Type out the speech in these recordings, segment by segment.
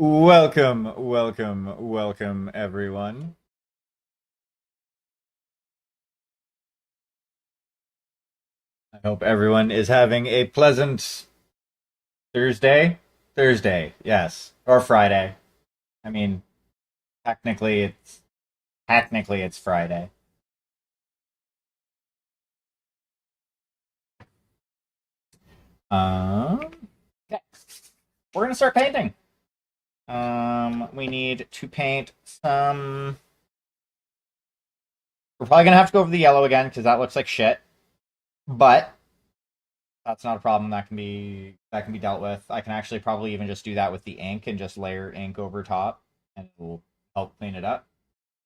Welcome, everyone. I hope everyone is having a pleasant Thursday. Thursday, yes, or Friday. I mean, technically, it's Friday. Okay, we're gonna start painting. We need to paint some. We're probably gonna have to go over the yellow again because that looks like shit. But that's not a problem. That can be dealt with. I can actually probably even just do that with the ink and just layer ink over top, and it will help clean it up.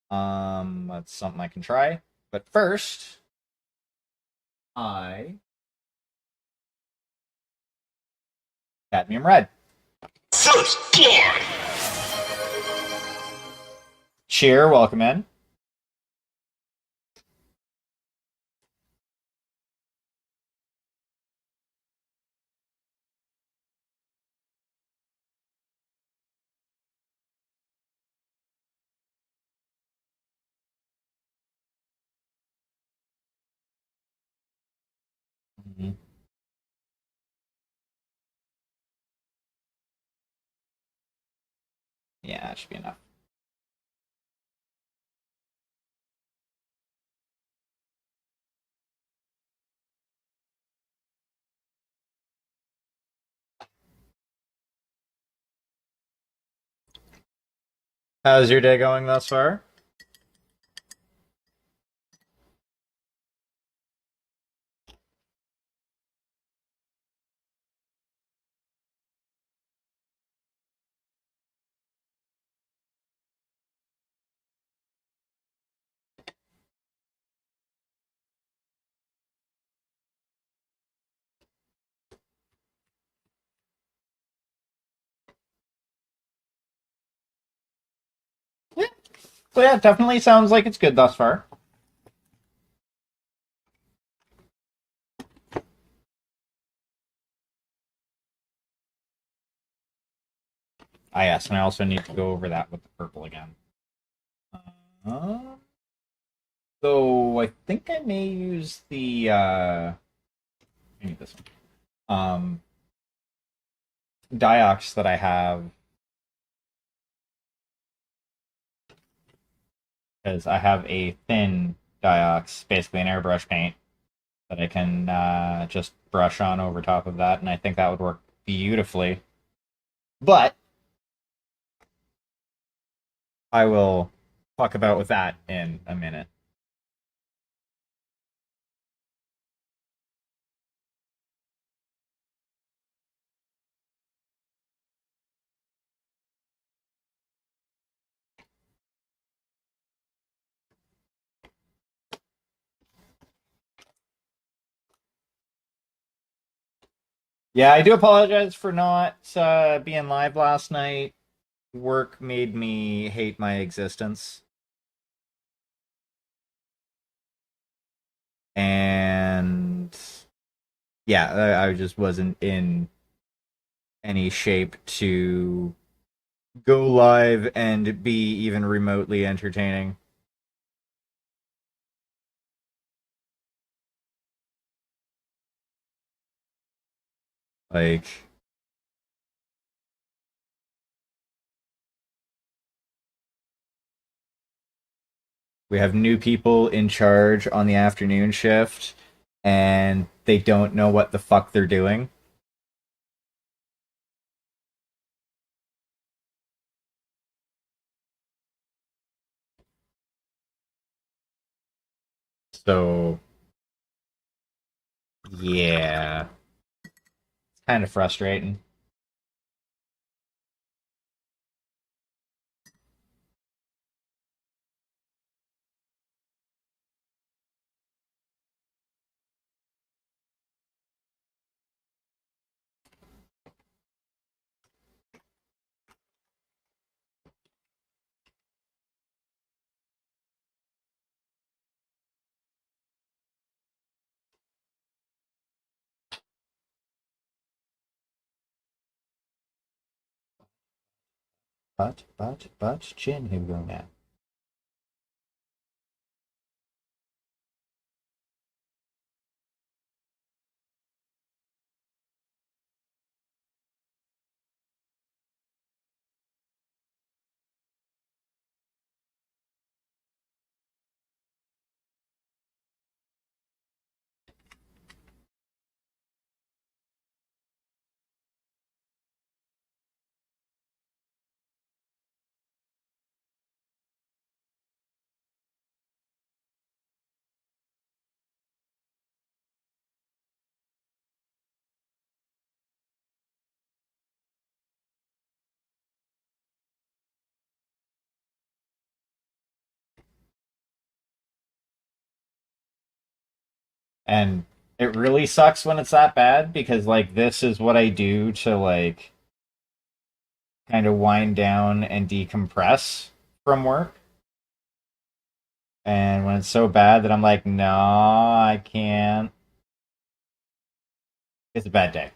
That's something I can try. But first, I cadmium red. First blood! Cheer, welcome in. Mhm. Yeah, that should be enough. How's your day going thus far? Yeah. So yeah, it definitely sounds like it's good thus far. Ah, yes, and I also need to go over that with the purple again. Uh, so I think I may use the I need this one. Diox that I have because I have a thin Diox, basically an airbrush paint that I can just brush on over top of that, and I think that would work beautifully. But I will talk about with that in a minute. Yeah, I do apologize for not being live last night. Work made me hate my existence. And yeah, I just wasn't in any shape to go live and be even remotely entertaining. Like, we have new people in charge on the afternoon shift, and they don't know what the fuck they're doing. So, yeah, it's kind of frustrating. But, chin Hugo now. And it really sucks when it's that bad because like this is what I do to like kind of wind down and decompress from work. And when it's so bad that I'm like, no, I can't. It's a bad day.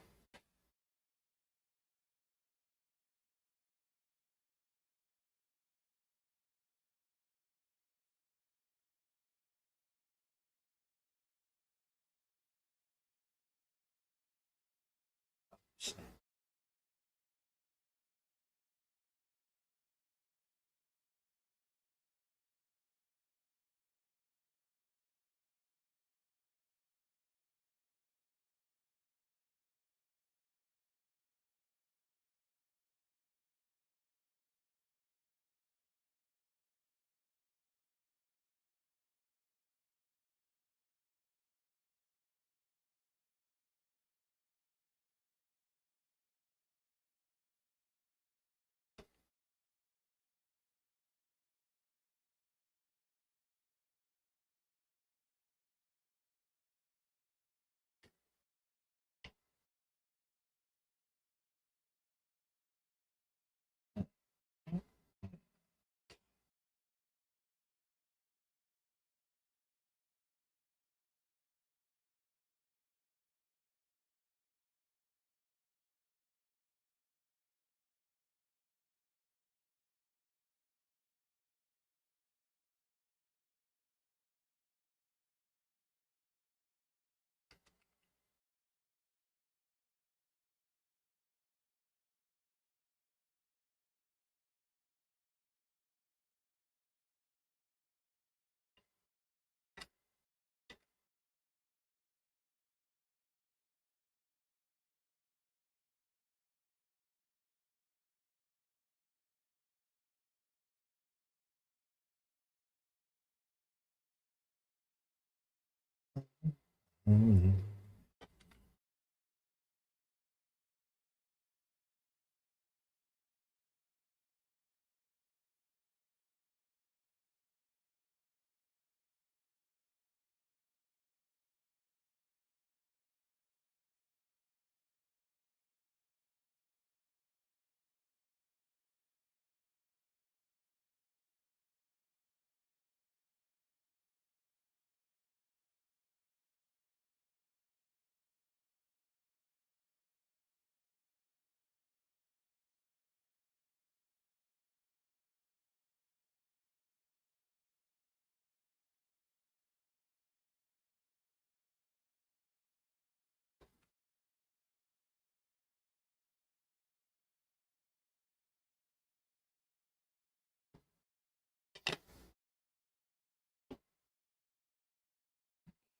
Mm-hmm.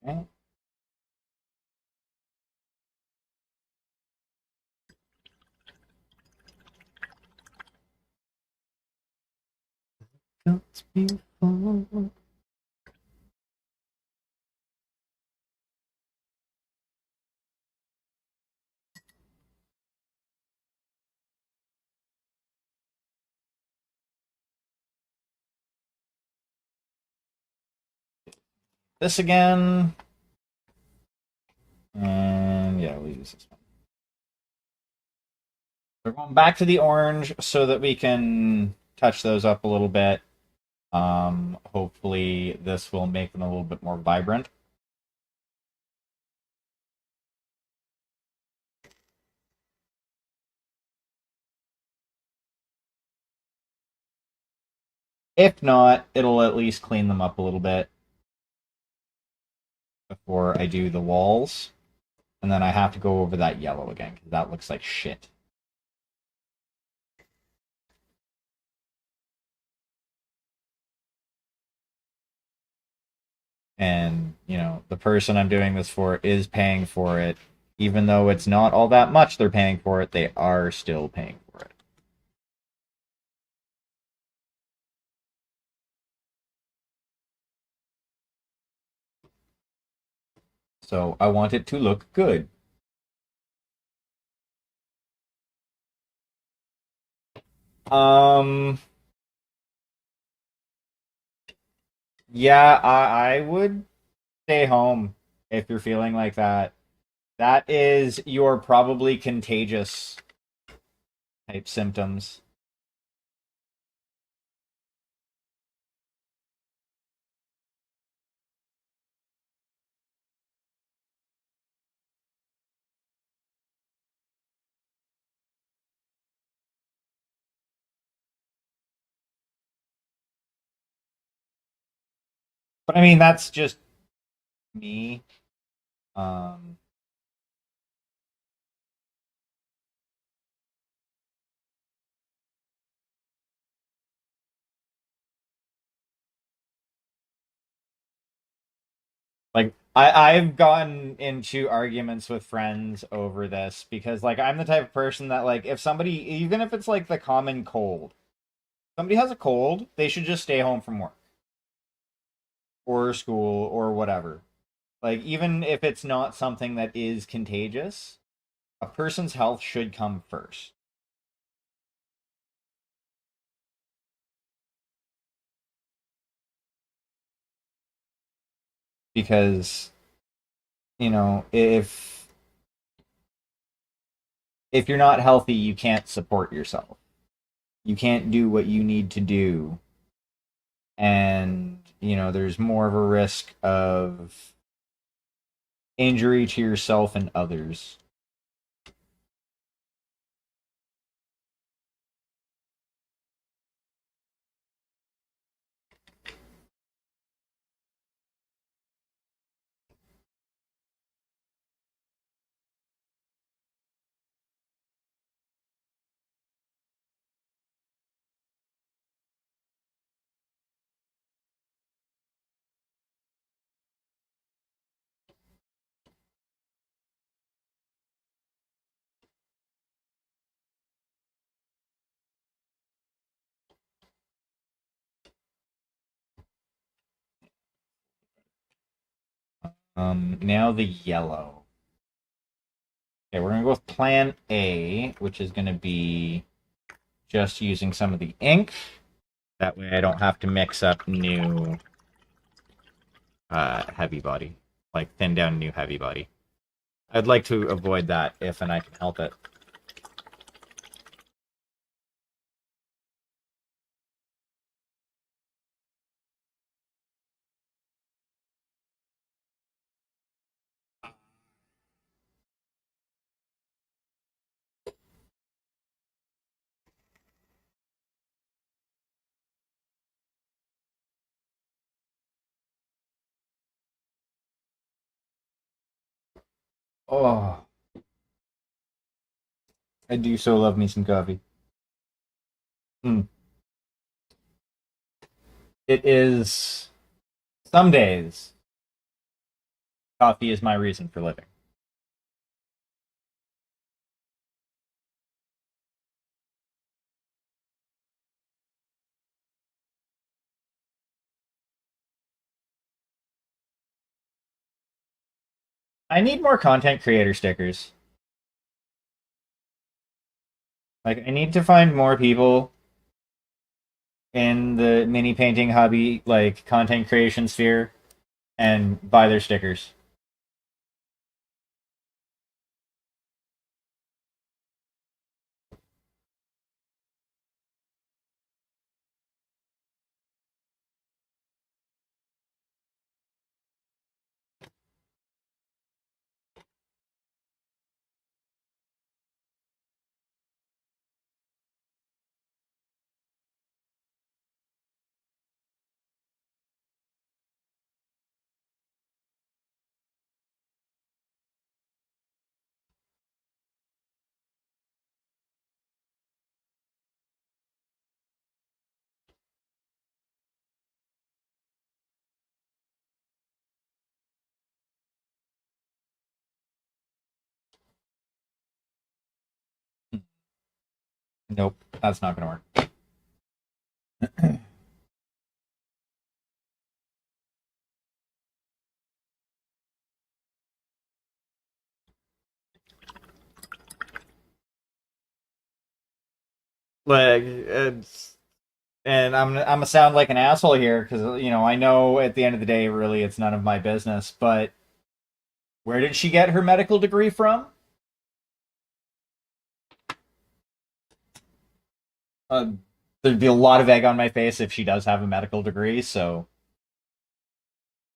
Okay. It's beautiful. This again. And yeah, we'll use this one. We're going back to the orange so that we can touch those up a little bit. Hopefully this will make them a little bit more vibrant. If not, it'll at least clean them up a little bit before I do the walls. And then I have to go over that yellow again, because that looks like shit. And, the person I'm doing this for is paying for it. Even though it's not all that much they're paying for it, they are still paying for it. So I want it to look good. Um, yeah, I would stay home if you're feeling like that. That is your probably contagious type symptoms. But I mean, that's just me. Um, like I've gotten into arguments with friends over this because like I'm the type of person that like if somebody even if it's like the common cold, somebody has a cold, they should just stay home from work or school or whatever. Like even if it's not something that is contagious, a person's health should come first. Because, if you're not healthy, you can't support yourself. You can't do what you need to do. And, there's more of a risk of injury to yourself and others. Now the yellow. Okay, we're gonna go with plan A, which is gonna be just using some of the ink. That way I don't have to mix up new heavy body. Like thin down new heavy body. I'd like to avoid that if and I can help it. Oh, I do so love me some coffee. Mm. It is some days coffee is my reason for living. I need more content creator stickers. Like I need to find more people in the mini painting hobby, like content creation sphere, and buy their stickers. Nope, that's not gonna work. Like it's, and I'm gonna sound like an asshole here because I know at the end of the day, really, it's none of my business. But where did she get her medical degree from? Uh, there'd be a lot of egg on my face if she does have a medical degree. So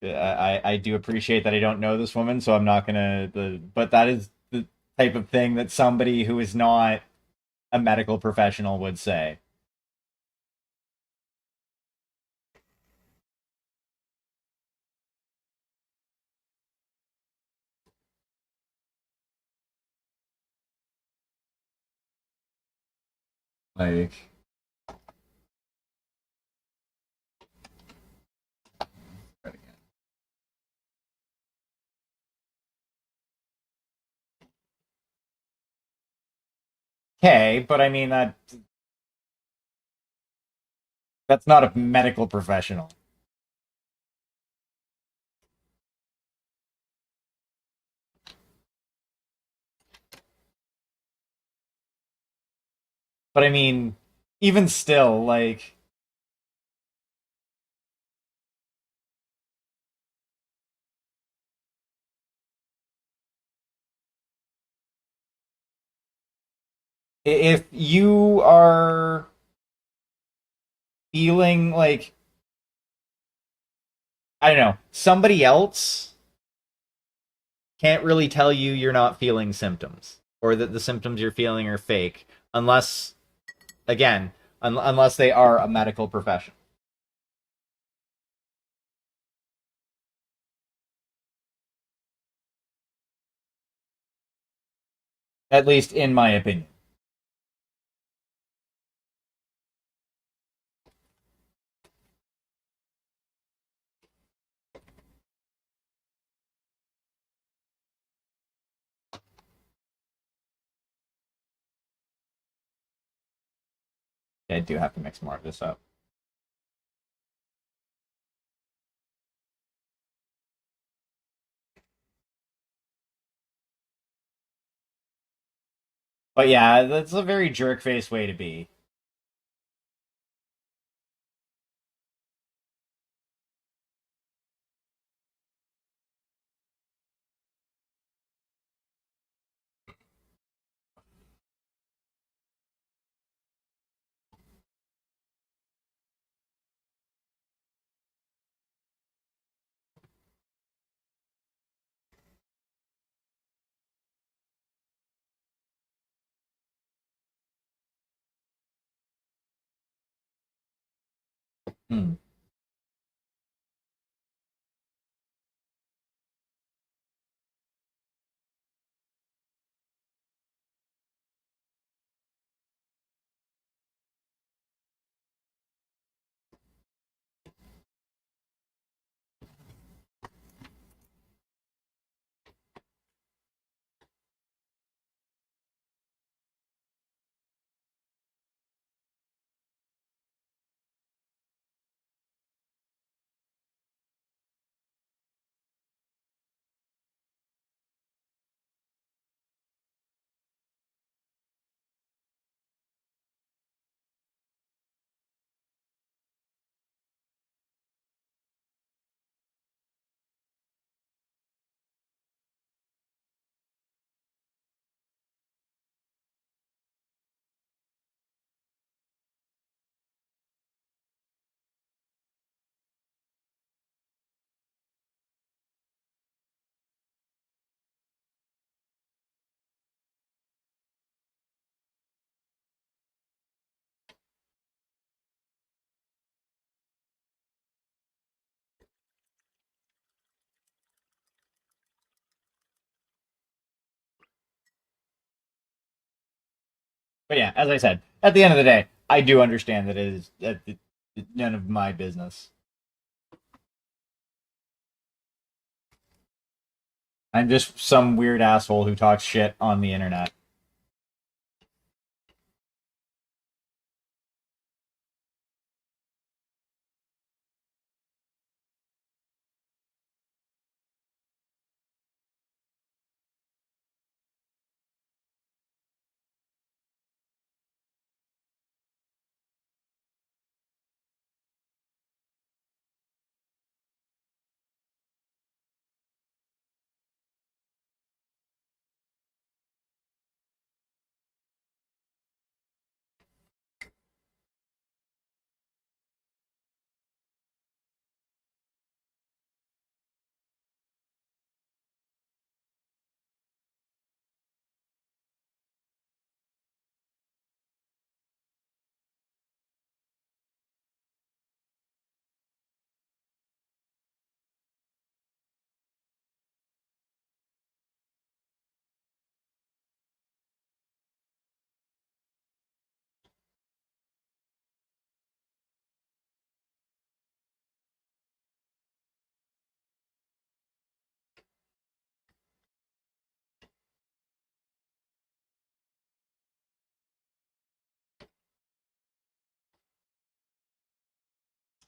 I do appreciate that I don't know this woman, so I'm not gonna. But that is the type of thing that somebody who is not a medical professional would say. Like, okay, but I mean that's not a medical professional. But I mean, even still, like if you are feeling like I don't know, somebody else can't really tell you you're not feeling symptoms or that the symptoms you're feeling are fake unless again, unless they are a medical professional. At least in my opinion. I do have to mix more of this up. But yeah, that's a very jerk face way to be. Hmm. But yeah, as I said, at the end of the day, I do understand that it is none of my business. I'm just some weird asshole who talks shit on the internet.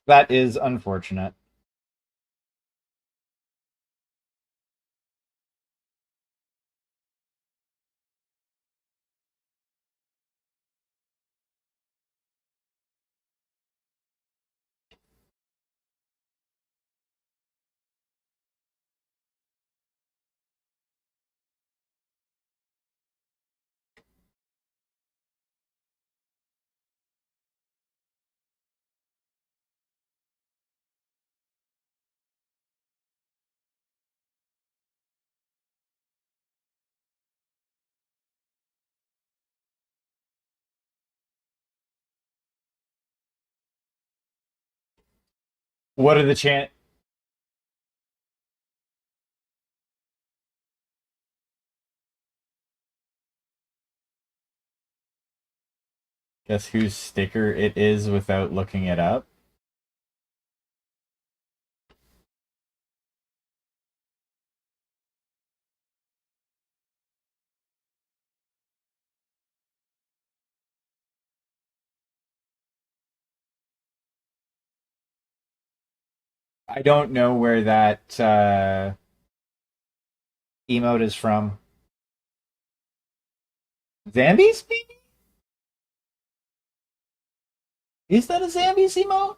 That is unfortunate. What are the chan? Guess whose sticker it is without looking it up? I don't know where that emote is from. Zambies, maybe? Is that a Zambies emote?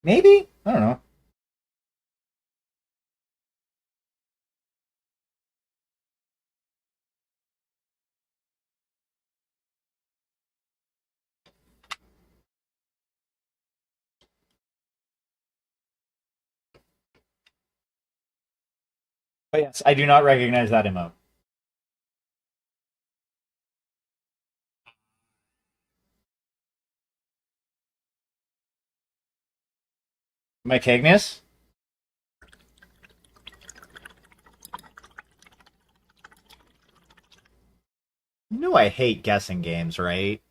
Maybe? I don't know. But yes, I do not recognize that emote. Mike Ignis? You know I hate guessing games, right?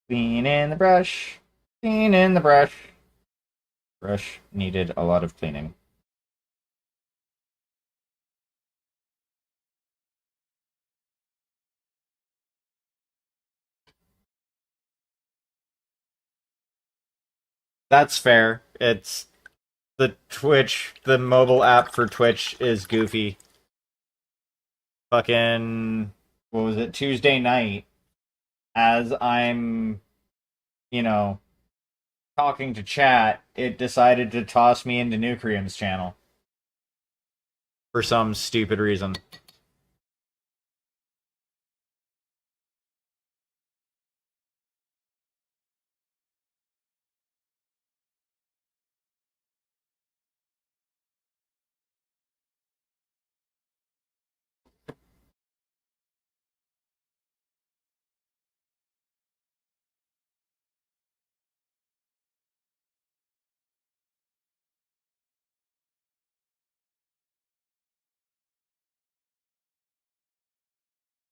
Clean in the brush. Clean in the brush. Brush needed a lot of cleaning. That's fair. It's the mobile app for Twitch is goofy. Fucking, what was it, Tuesday night, as I'm, you know, talking to chat, it decided to toss me into Nucrium's channel for some stupid reason.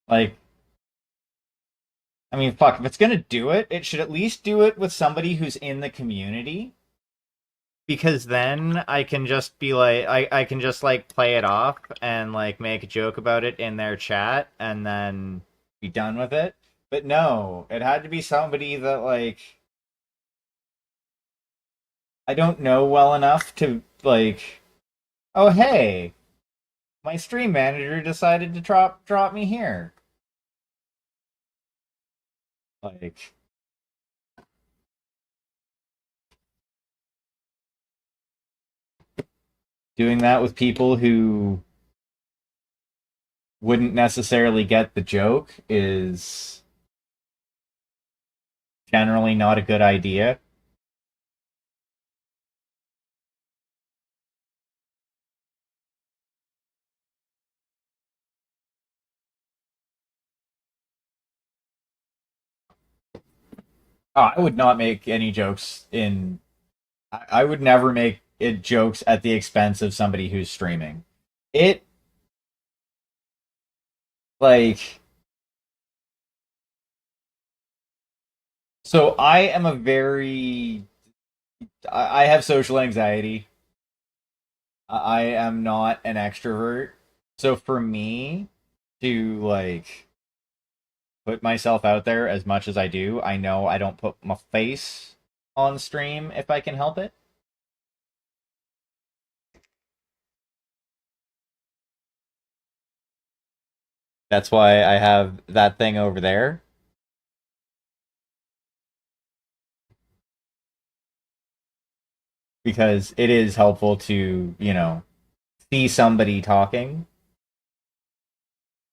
Like, I mean, fuck, if it's gonna do it, it should at least do it with somebody who's in the community. Because then I can just be like, I can just like play it off and like make a joke about it in their chat and then be done with it. But no, it had to be somebody that like I don't know well enough to like, oh hey, my stream manager decided to drop me here. Like doing that with people who wouldn't necessarily get the joke is generally not a good idea. I would not make any jokes in. I would never make it jokes at the expense of somebody who's streaming. It like so. I am a very. I have social anxiety. I am not an extrovert, so for me to like put myself out there as much as I do, I know I don't put my face on stream if I can help it. That's why I have that thing over there because it is helpful to, see somebody talking.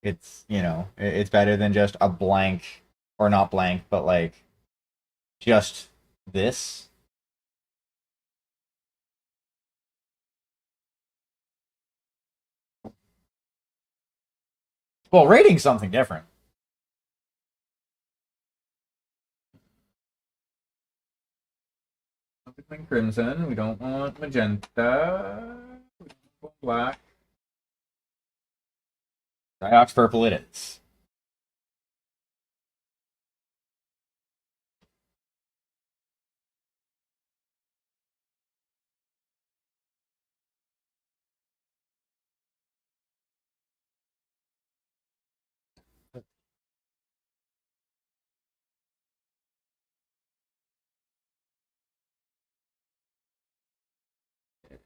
It's, it's better than just a blank or not blank, but like just this. Well, rating's something different. Something crimson. We don't want magenta. We don't want black. Diox purple it is.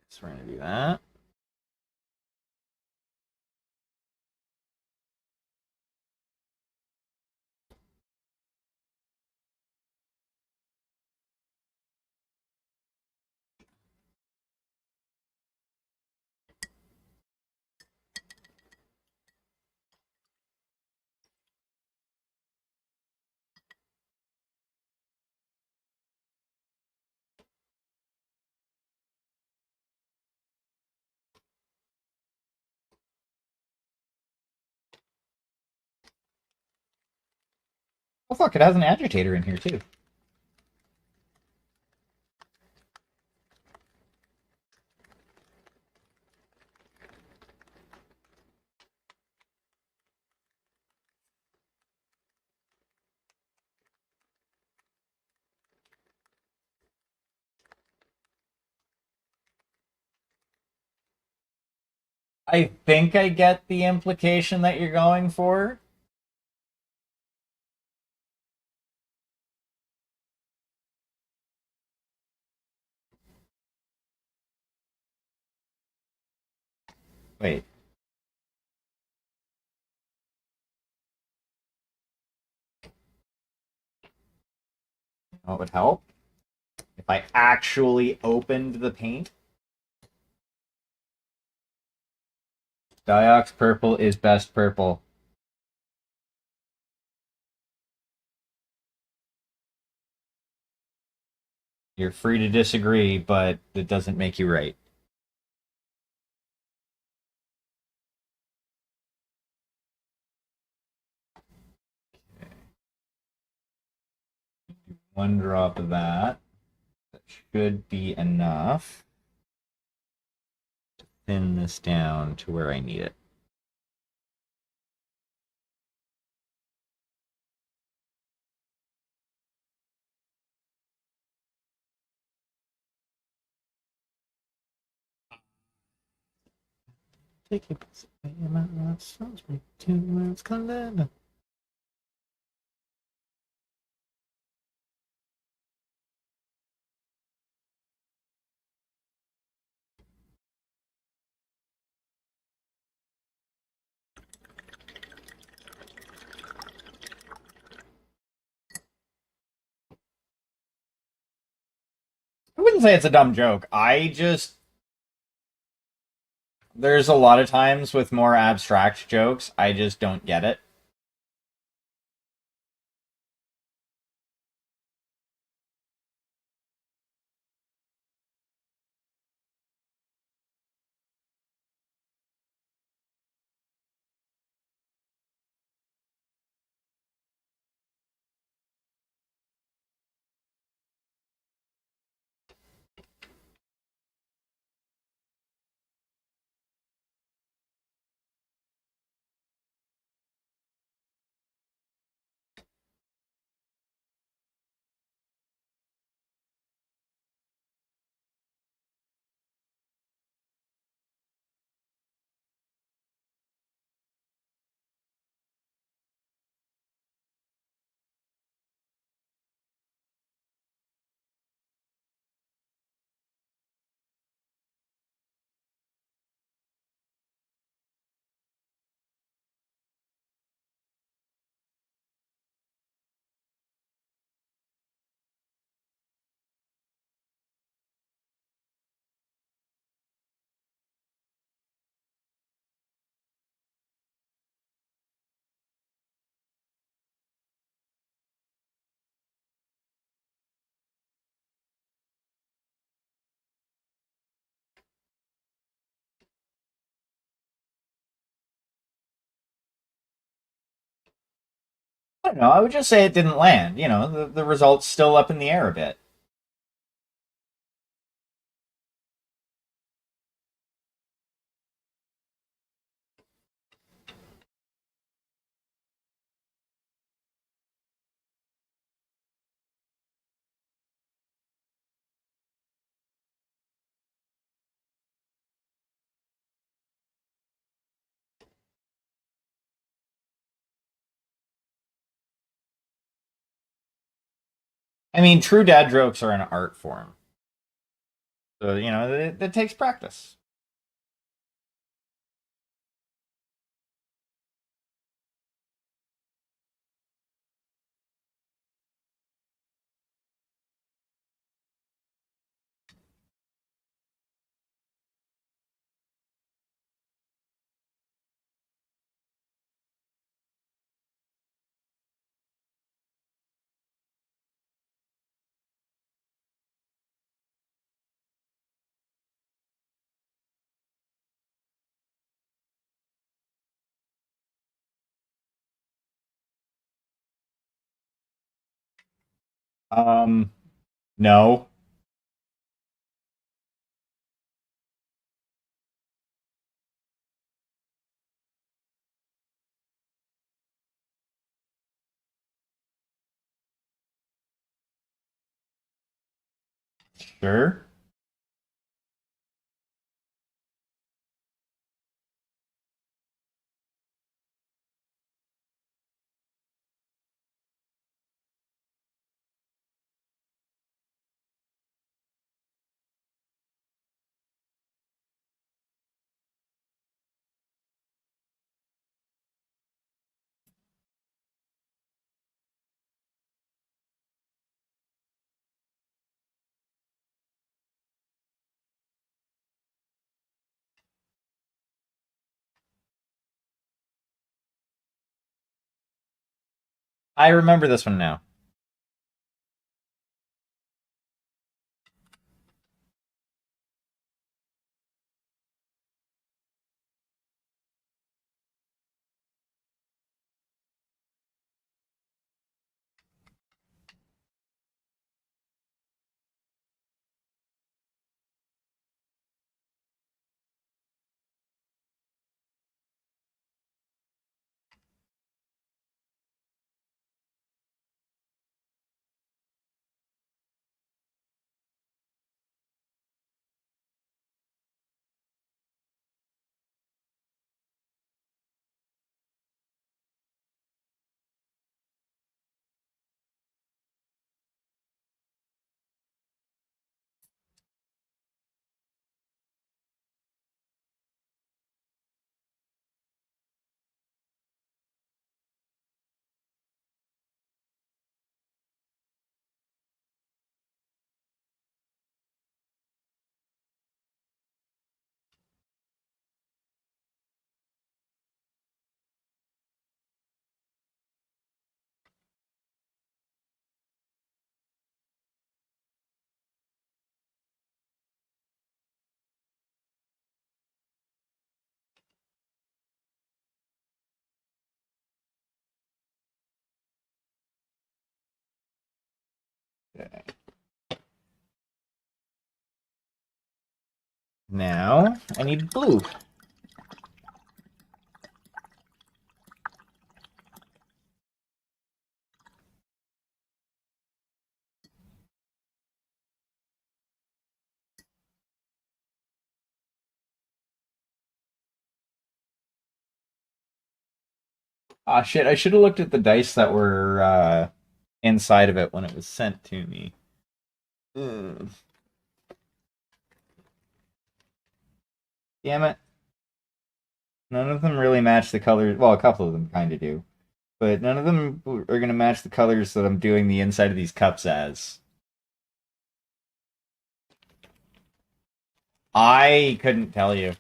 So we're gonna do that. Oh fuck! It has an agitator in here too. I think I get the implication that you're going for. Wait, what would help? If I actually opened the paint. Diox purple is best purple. You're free to disagree, but it doesn't make you right. One drop of that. That should be enough to thin this down to where I need it. Take it, I wouldn't say it's a dumb joke. I just There's a lot of times with more abstract jokes, I just don't get it. I don't know. I would just say it didn't land. The result's still up in the air a bit. I mean, true dad jokes are an art form. So, it takes practice. Um, no. Sure. I remember this one now. Okay. Now I need blue. Ah, shit, I should have looked at the dice that were inside of it when it was sent to me. Ugh. Damn it. None of them really match the colors. Well, a couple of them kind of do. But none of them are going to match the colors that I'm doing the inside of these cups as. I couldn't tell you.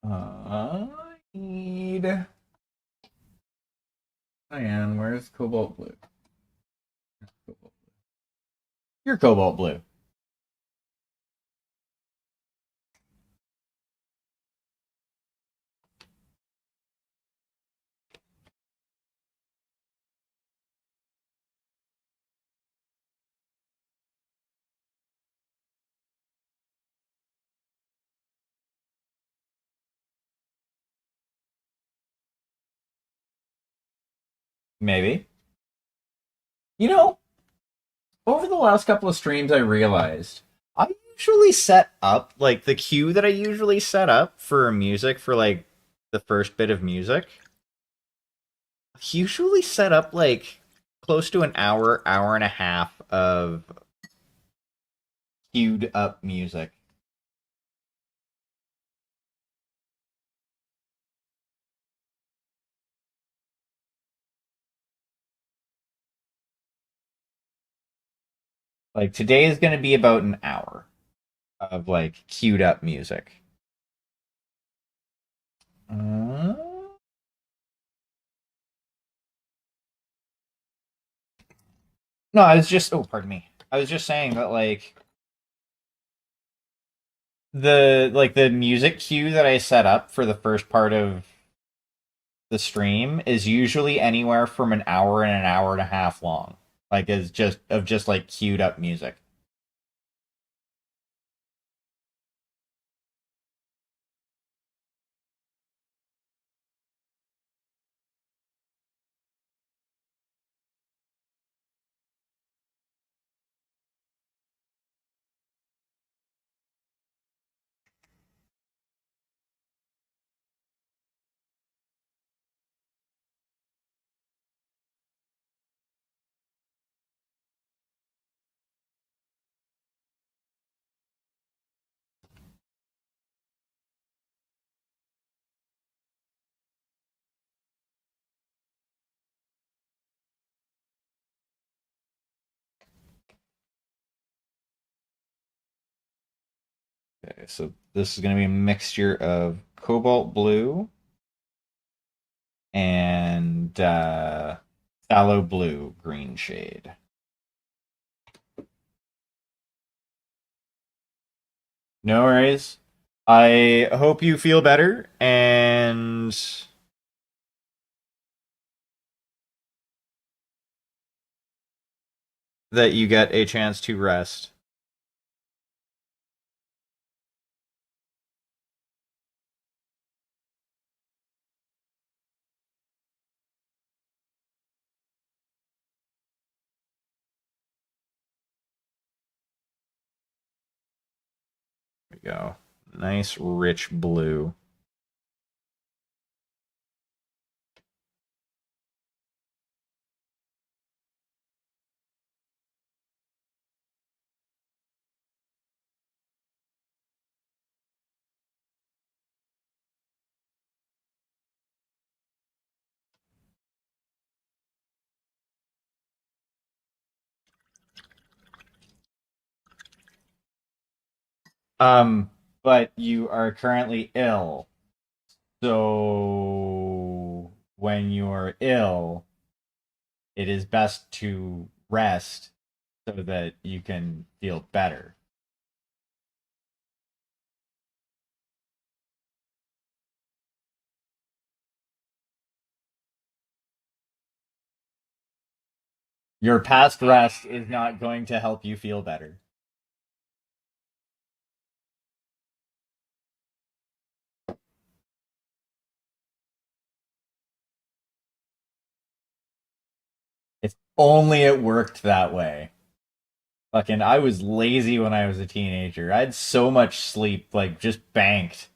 I need. Diane, where's Cobalt Blue? Cobalt Blue. You're Cobalt Blue. Maybe. You know, over the last couple of streams, I realized I usually set up, like, the cue that I usually set up for music, for, like, the first bit of music, usually set up, like, close to an hour, hour and a half of queued up music. Like, today is going to be about an hour of, like, queued up music. Uh... No, I was just. Oh, pardon me. I was just saying that, like, the music cue that I set up for the first part of the stream is usually anywhere from an hour and an hour and a half long. Like, is just like queued up music. Okay, so this is going to be a mixture of cobalt blue and phthalo blue green shade. No worries. I hope you feel better and that you get a chance to rest. There we go. Nice rich blue. Um, but you are currently ill. So when you're ill, it is best to rest so that you can feel better. Your past rest is not going to help you feel better. If only it worked that way. Fucking, I was lazy when I was a teenager. I had so much sleep, like, just banked.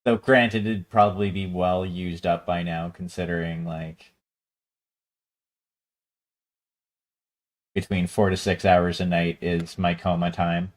Though, granted, it'd probably be well used up by now, considering, like, between 4 to 6 hours a night is my coma time.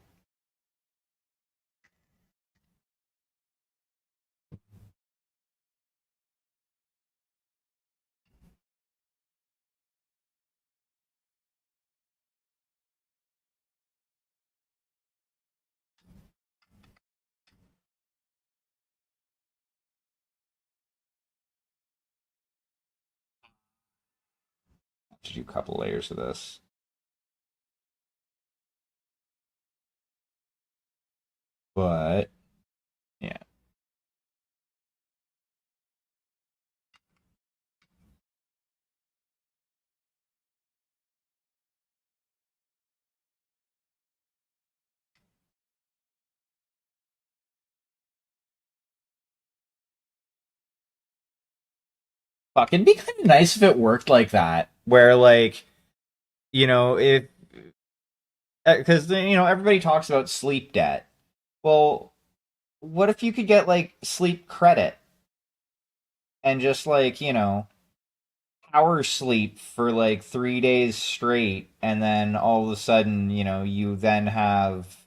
To do a couple layers of this. But, yeah. Fuck, it'd be kind of nice if it worked like that. Where, like, if because everybody talks about sleep debt. Well, what if you could get like sleep credit and just like power sleep for like 3 days straight, and then all of a sudden you then have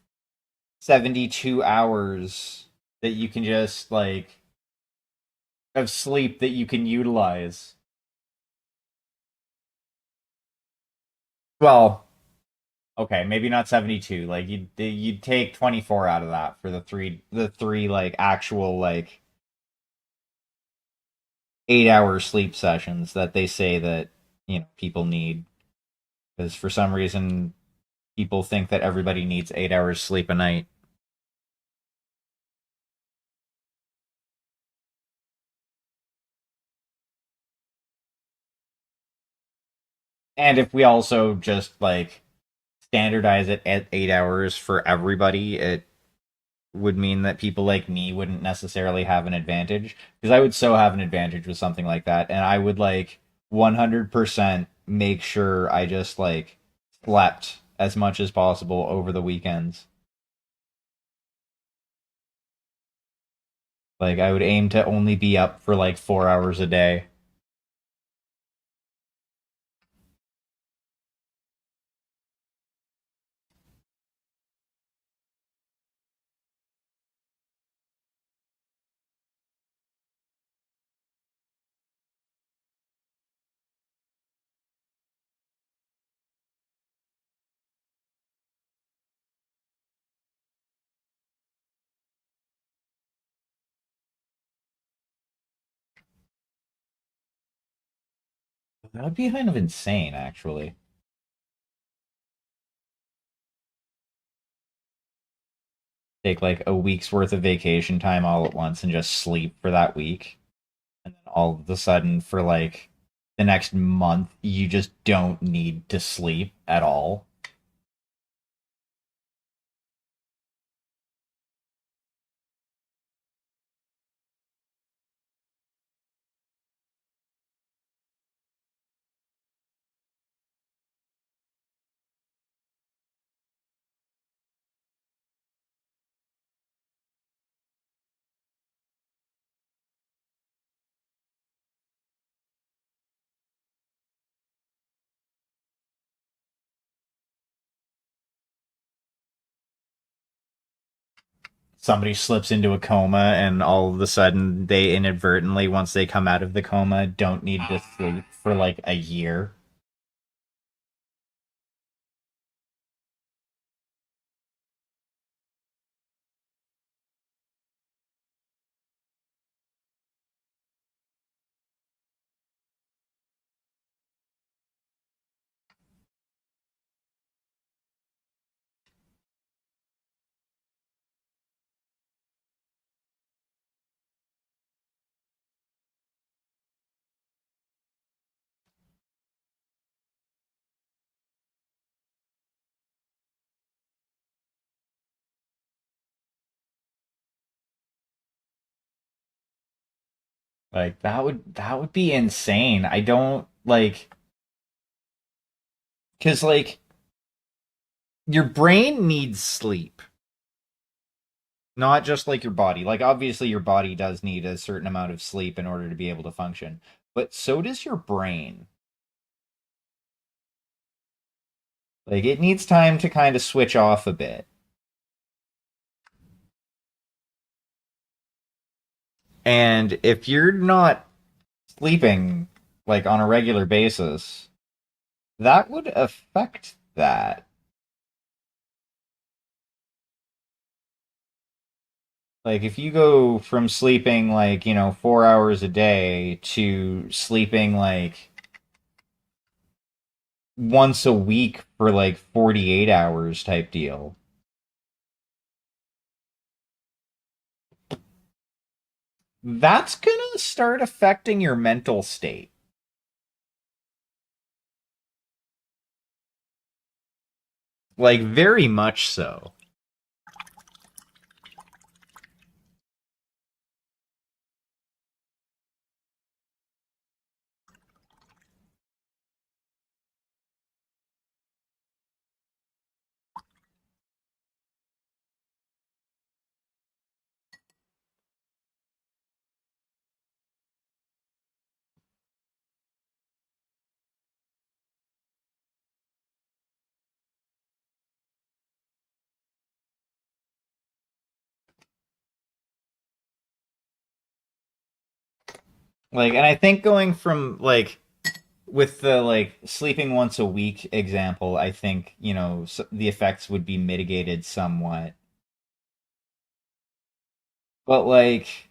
72 hours that you can just like of sleep that you can utilize. Well, okay, maybe not 72. Like you'd take 24 out of that for the three like actual like 8 hour sleep sessions that they say that people need, because for some reason people think that everybody needs 8 hours sleep a night. And if we also just like standardize it at 8 hours for everybody, it would mean that people like me wouldn't necessarily have an advantage, because I would so have an advantage with something like that, and I would like 100% make sure I just like slept as much as possible over the weekends. Like I would aim to only be up for like 4 hours a day. That would be kind of insane, actually. Take like a week's worth of vacation time all at once and just sleep for that week. And then all of a sudden, for like the next month, you just don't need to sleep at all. Somebody slips into a coma, and all of a sudden, they inadvertently, once they come out of the coma, don't need to sleep for like a year. Like that would be insane. I don't like cuz like your brain needs sleep, not just like your body. Like obviously your body does need a certain amount of sleep in order to be able to function, but so does your brain. Like it needs time to kind of switch off a bit. And if you're not sleeping like on a regular basis, that would affect that. Like if you go from sleeping like, 4 hours a day to sleeping like once a week for like 48 hours type deal, that's gonna start affecting your mental state. Like very much so. Like and I think going from like with the like sleeping once a week example, I think, the effects would be mitigated somewhat. But like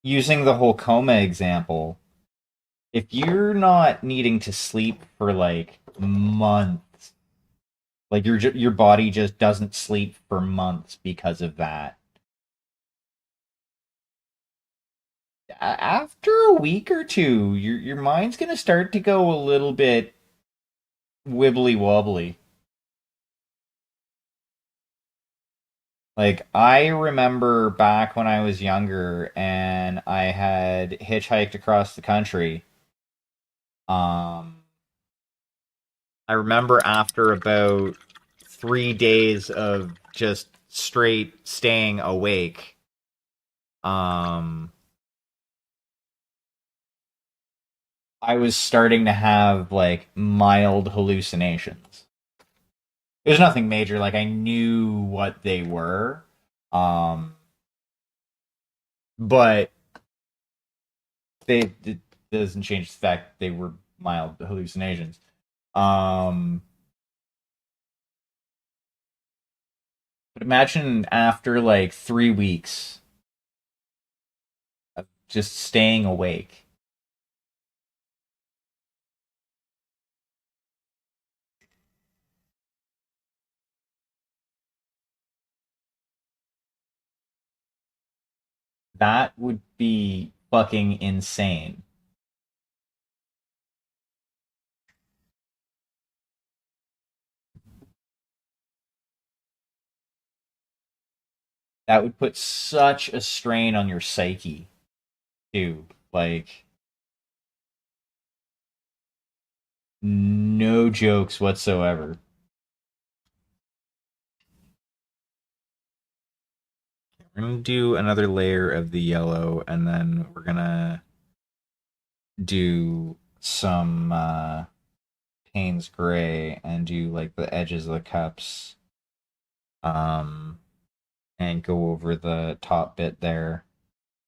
using the whole coma example, if you're not needing to sleep for like months, like your body just doesn't sleep for months because of that. After a week or two, your mind's gonna start to go a little bit wibbly wobbly. Like I remember back when I was younger and I had hitchhiked across the country. Um, I remember after about 3 days of just straight staying awake, um, I was starting to have like mild hallucinations. It was nothing major, like I knew what they were. Um, but it doesn't change the fact they were mild hallucinations. Um, but imagine after like 3 weeks of just staying awake. That would be fucking insane. That would put such a strain on your psyche, too. Like, no jokes whatsoever. We're gonna do another layer of the yellow, and then we're gonna do some Payne's gray and do like the edges of the cups, um, and go over the top bit there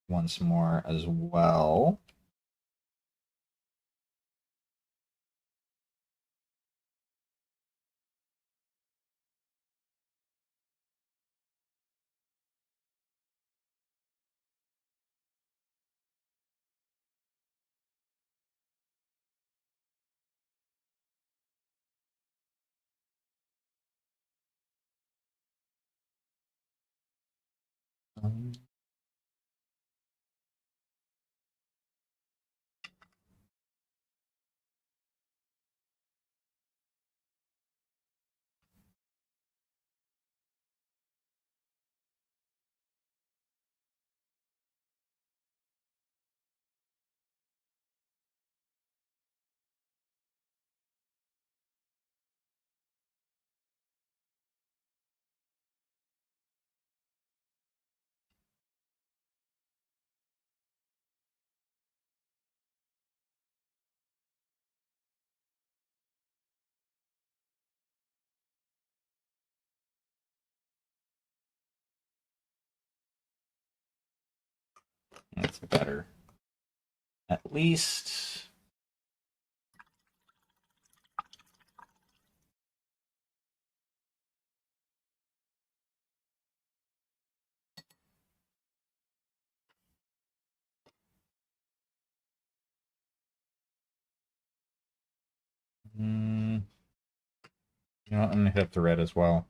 once more as well. That's better. At least. Mm, you know what? I'm gonna hit up the red as well.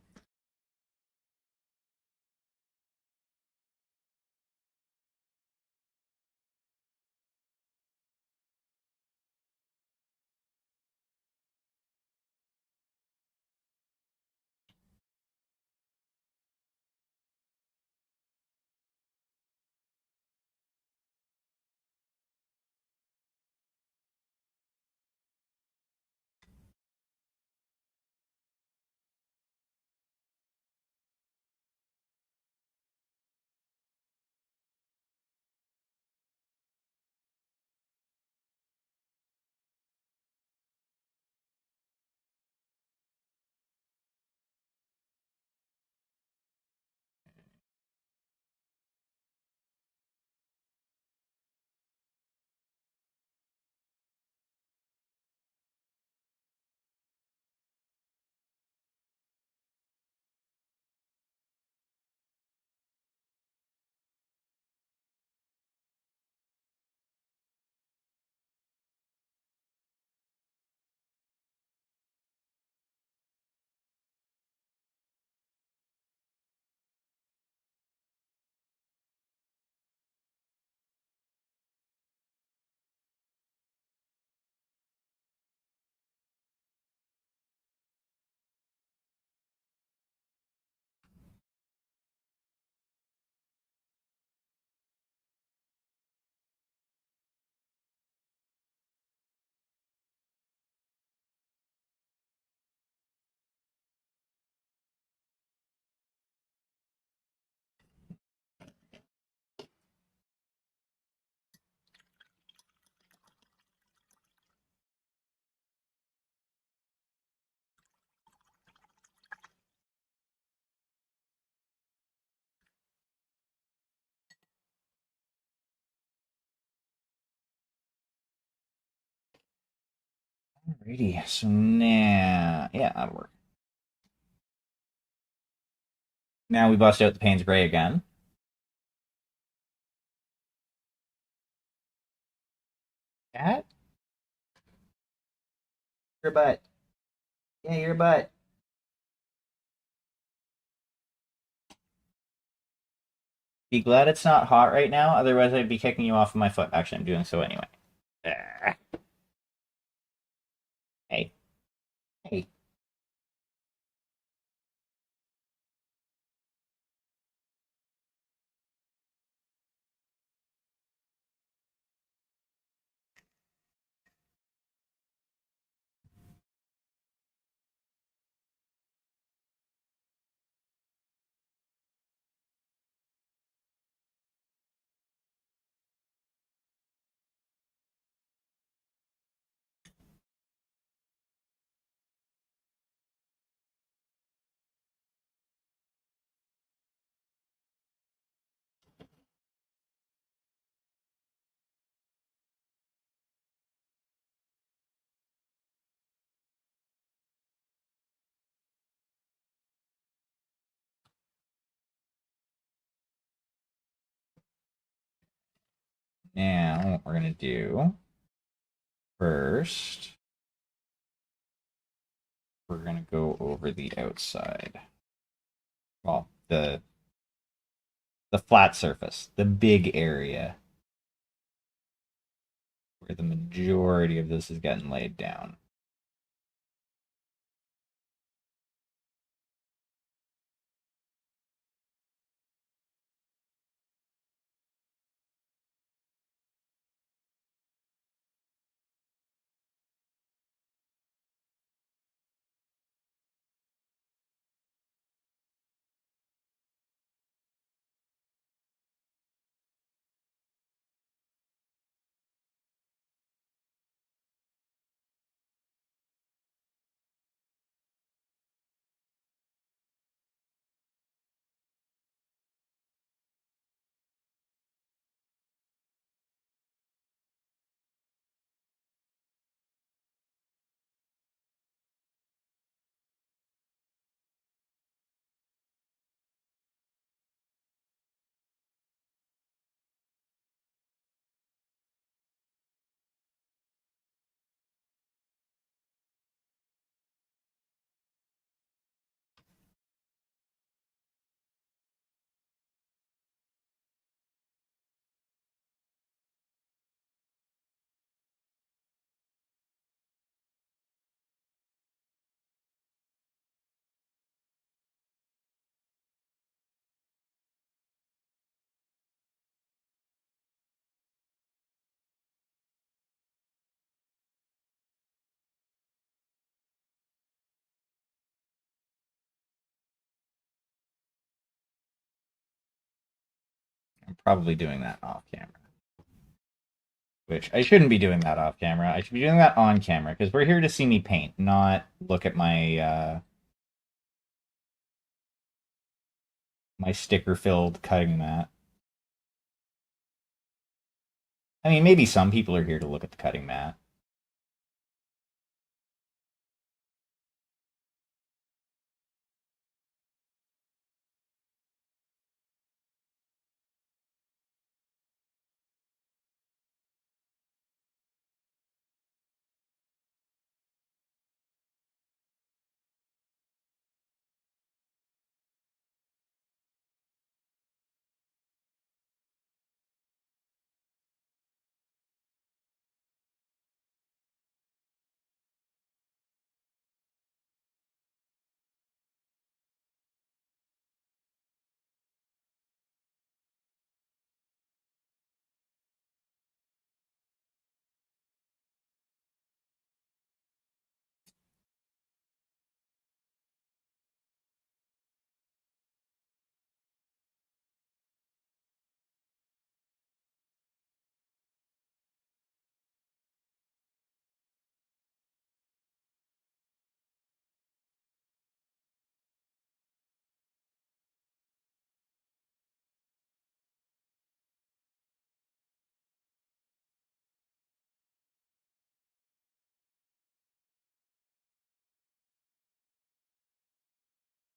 Alrighty, so now, yeah, that'll work. Now we bust out the Payne's Gray again. Cat? Your butt. Yeah, your butt. Be glad it's not hot right now, otherwise I'd be kicking you off of my foot. Actually, I'm doing so anyway. Ah. Hey. Hey. Now, what we're going to do first, we're going to go over the outside. Well, the flat surface, the big area where the majority of this is getting laid down. I'm probably doing that off camera. Which I shouldn't be doing that off camera. I should be doing that on camera because we're here to see me paint, not look at my sticker-filled cutting mat. I mean, maybe some people are here to look at the cutting mat.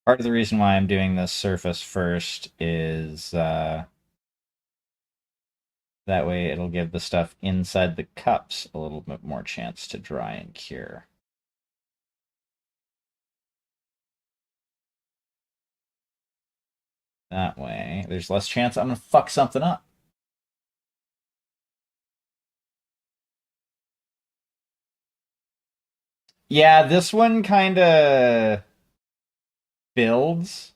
Part of the reason why I'm doing this surface first is that way it'll give the stuff inside the cups a little bit more chance to dry and cure. That way, there's less chance I'm gonna fuck something up. Yeah, this one kind of builds.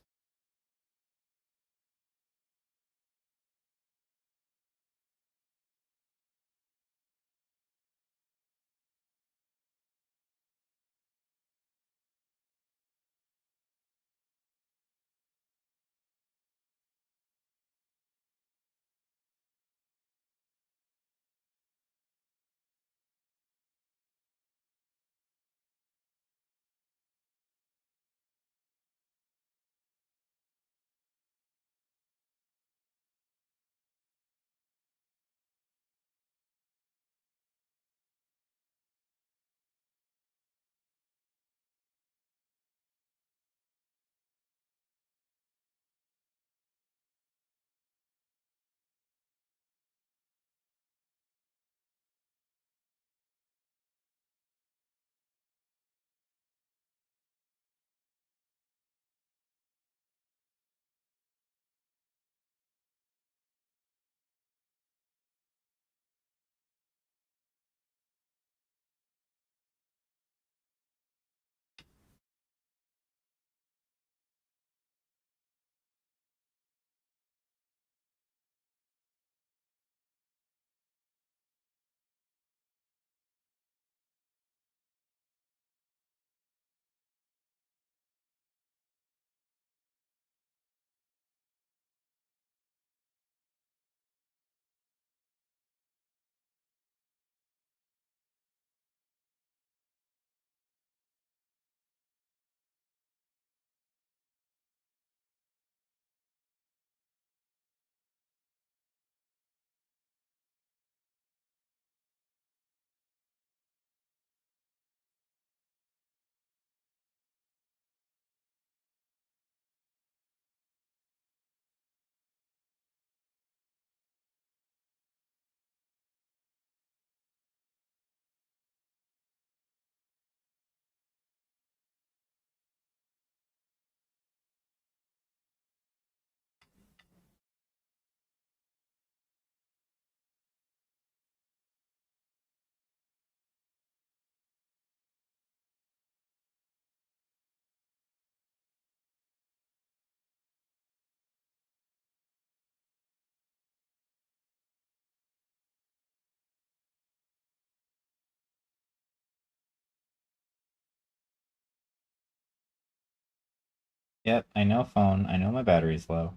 Yep, I know phone. I know my battery's low.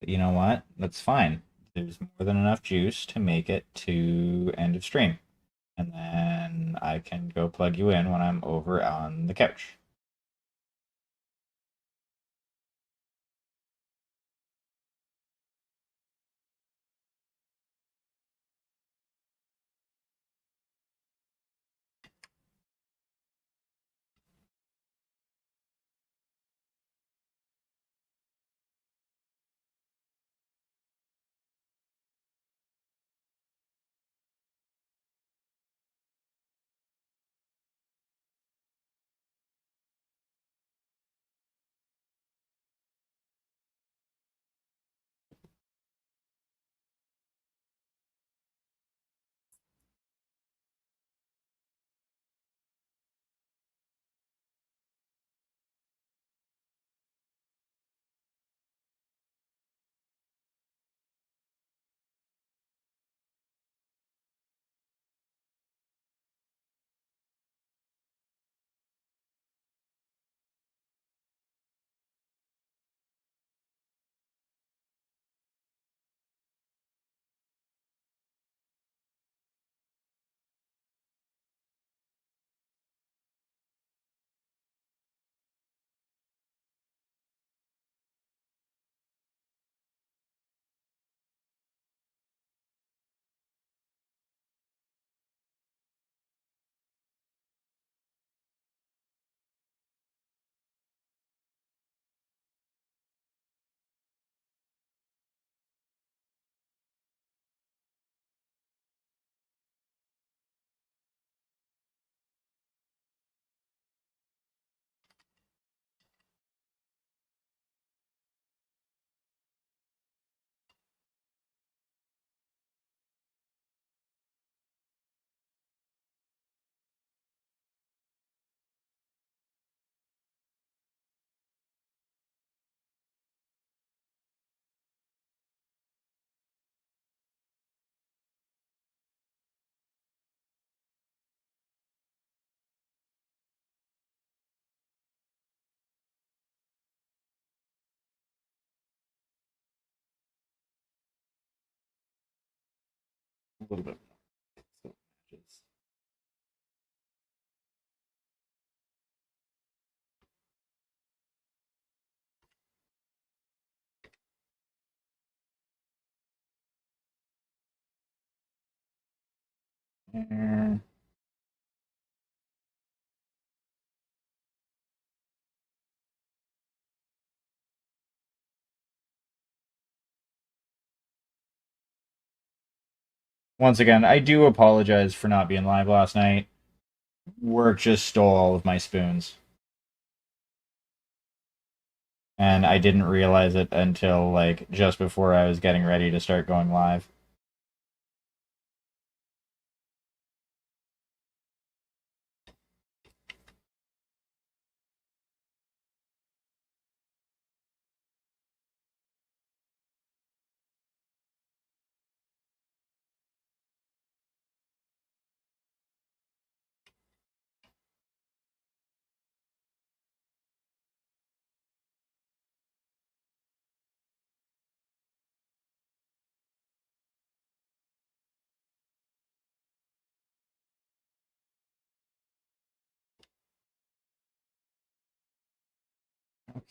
But you know what? That's fine. there's more than enough juice to make it to end of stream. And then I can go plug you in when I'm over on the couch. A little bit more. So, once again, I do apologize for not being live last night. Work just stole all of my spoons. And I didn't realize it until like just before I was getting ready to start going live.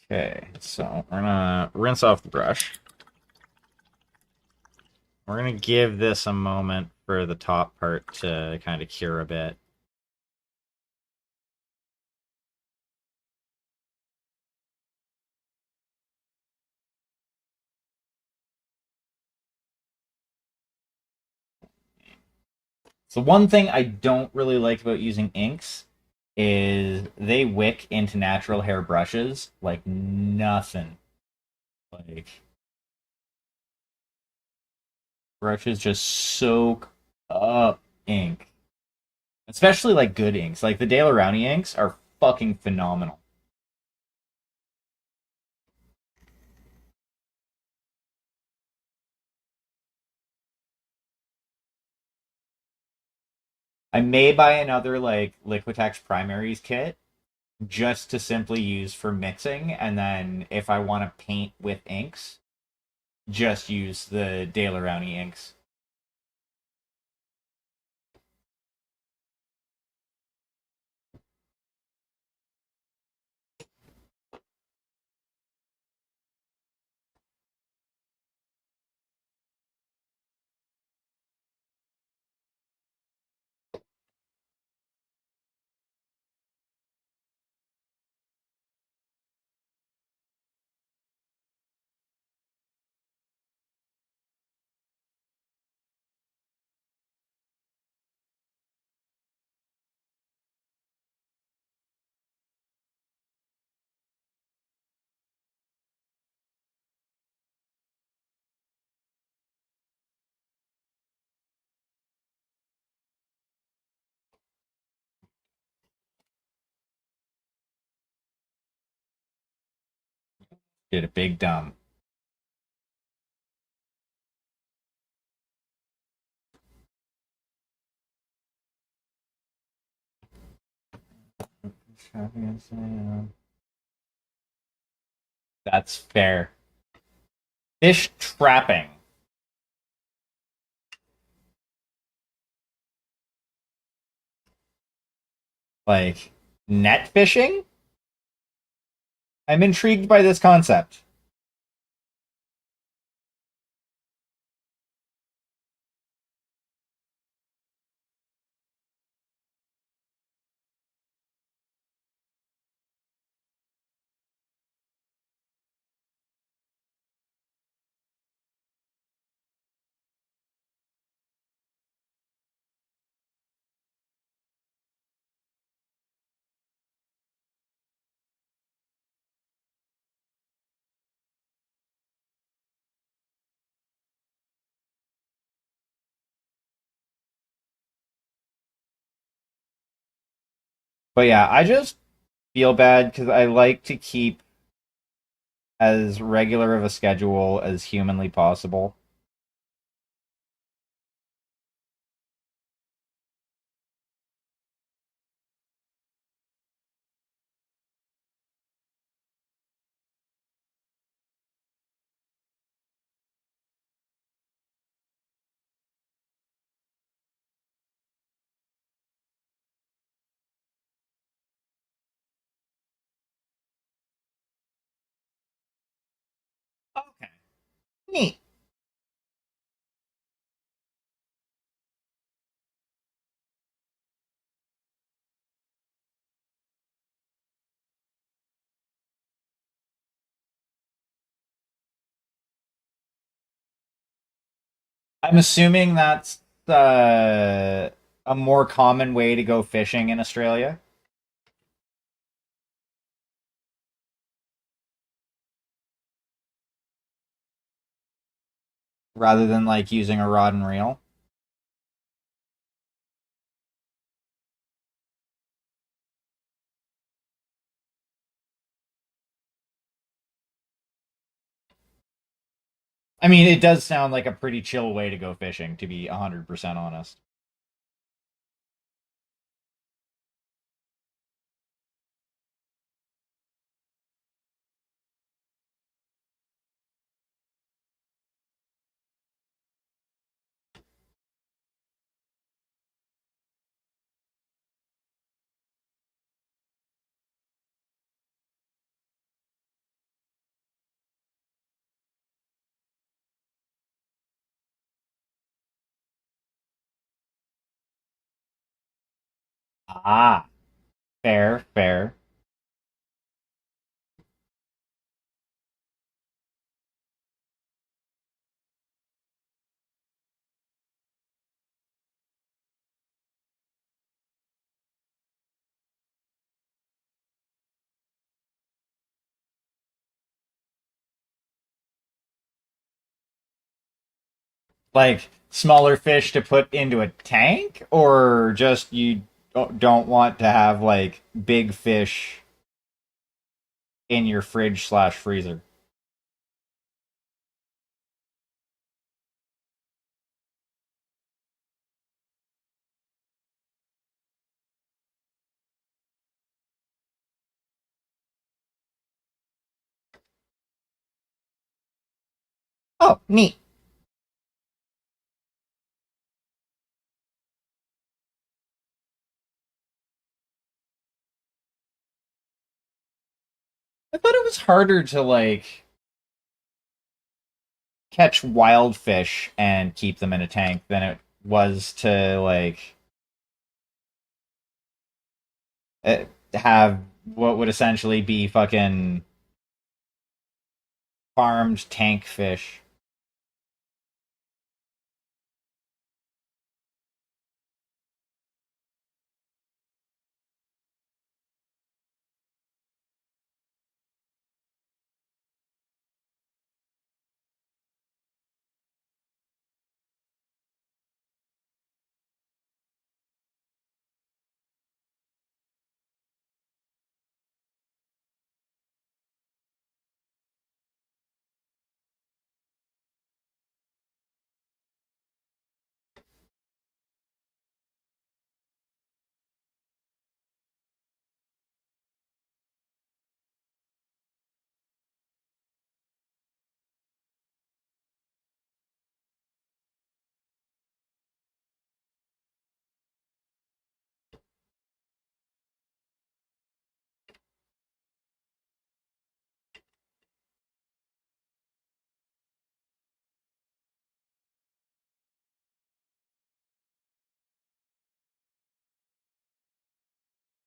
Okay, so we're gonna rinse off the brush. We're gonna give this a moment for the top part to kind of cure a bit. So one thing I don't really like about using inks is they wick into natural hair brushes like nothing. Like brushes just soak up ink. Especially like good inks. Like the De La Rowney inks are fucking phenomenal. I may buy another like Liquitex Primaries kit just to simply use for mixing, and then if I want to paint with inks, just use the De La Rowney inks. Did a big dumb. That's fair. Fish trapping. Like net fishing? I'm intrigued by this concept. But yeah, I just feel bad because I like to keep as regular of a schedule as humanly possible. Okay. Neat. I'm assuming that's uh, a more common way to go fishing in Australia rather than like using a rod and reel. I mean, it does sound like a pretty chill way to go fishing, to be 100% honest. Ah, fair, fair. Like smaller fish to put into a tank, or just you don't want to have like big fish in your fridge slash freezer. Oh, neat. I thought it was harder to like catch wild fish and keep them in a tank than it was to like have what would essentially be fucking farmed tank fish.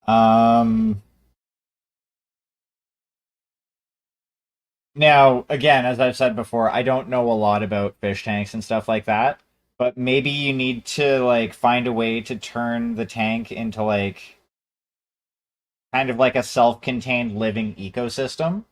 Um, Now, again, as I've said before, I don't know a lot about fish tanks and stuff like that, but maybe you need to like find a way to turn the tank into like kind of like a self-contained living ecosystem.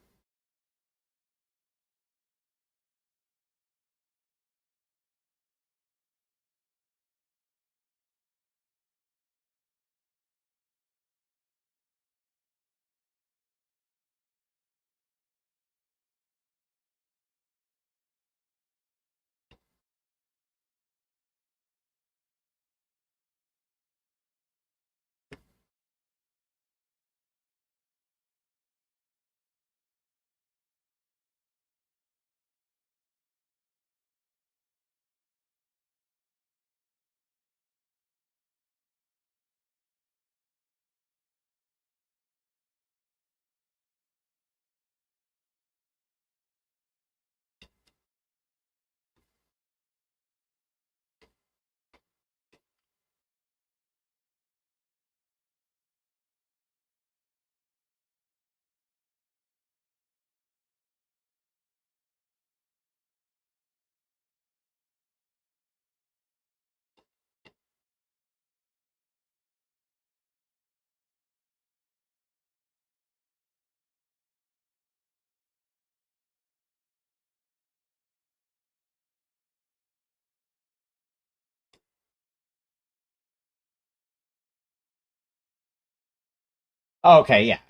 Okay, yeah,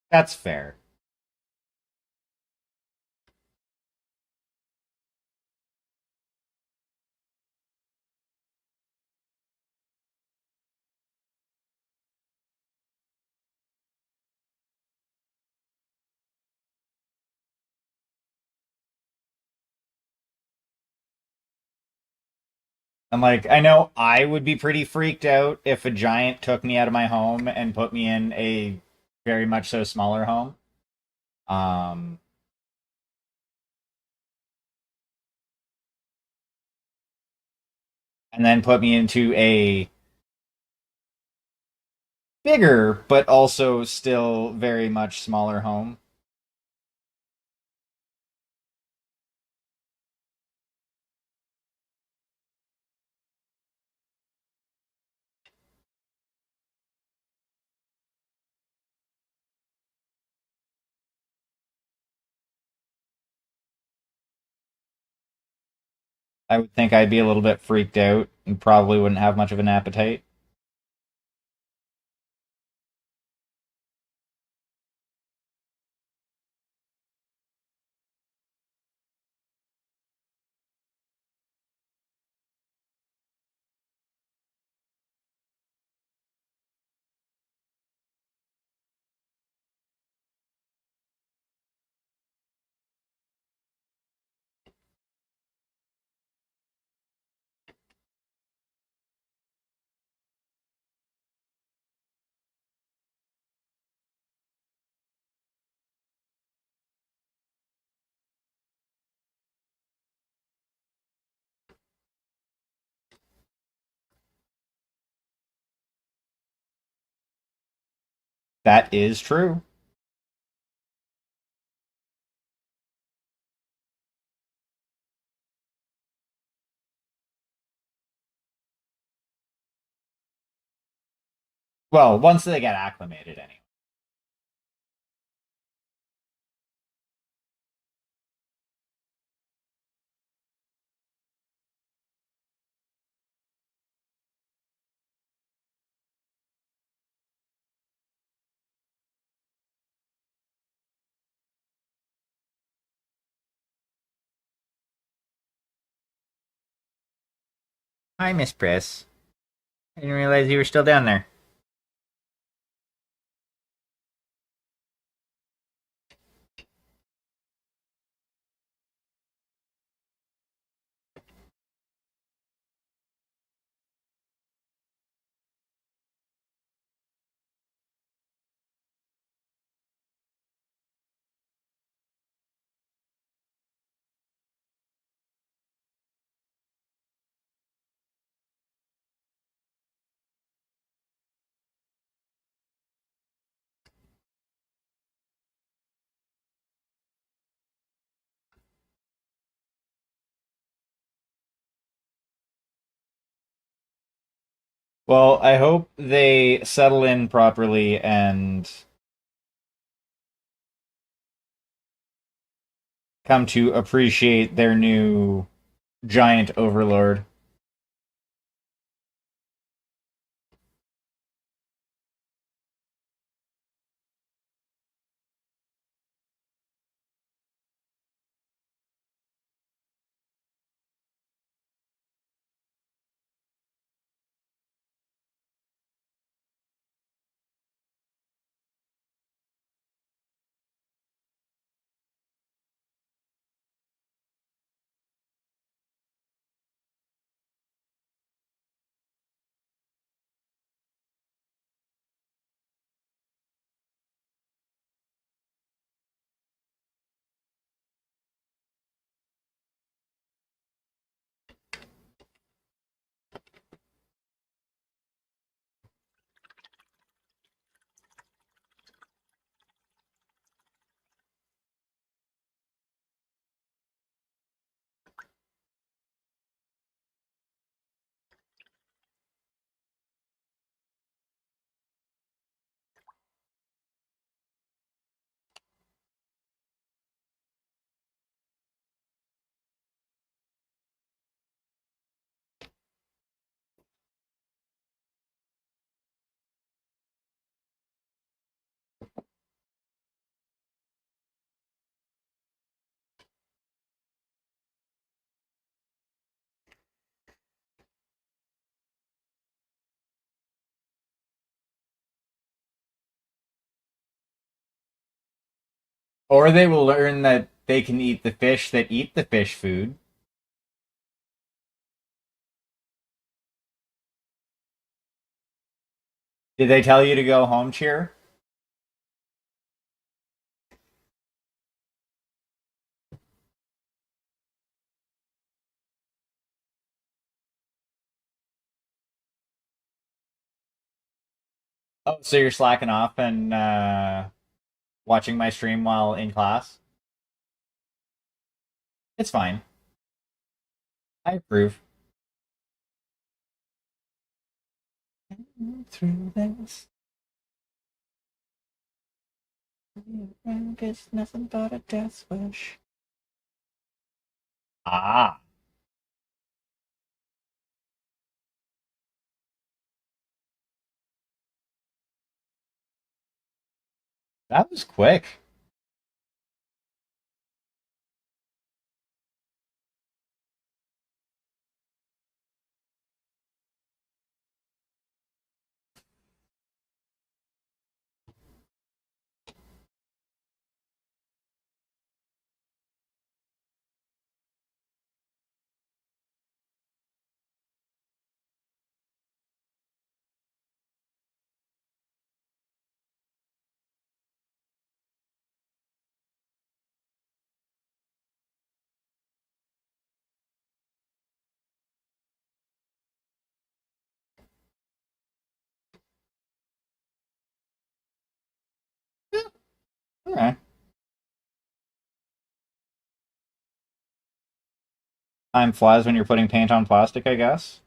that's fair. And like, I know I would be pretty freaked out if a giant took me out of my home and put me in a very much so smaller home. Um, and then put me into a bigger but also still very much smaller home. I would think I'd be a little bit freaked out and probably wouldn't have much of an appetite. That is true. Well, once they get acclimated, anyway. Hi, Miss Press. I didn't realize you were still down there. Well, I hope they settle in properly and come to appreciate their new giant overlord. Or they will learn that they can eat the fish that eat the fish food. Did they tell you to go home, Cheer? Oh, so you're slacking off and watching my stream while in class? It's fine. I approve. Through this, it's nothing but a death wish. Ah, that was quick. Okay. Time flies when you're putting paint on plastic, I guess.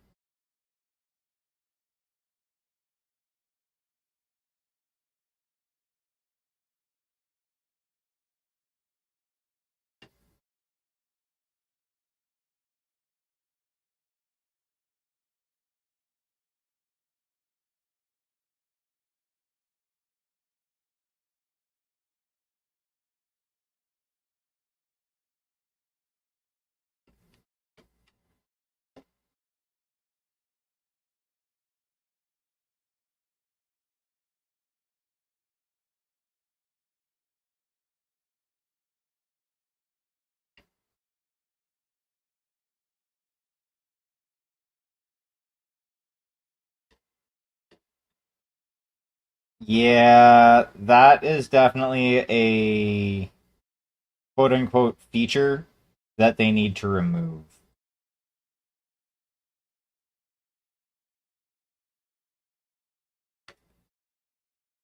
Yeah, that is definitely a quote unquote feature that they need to remove.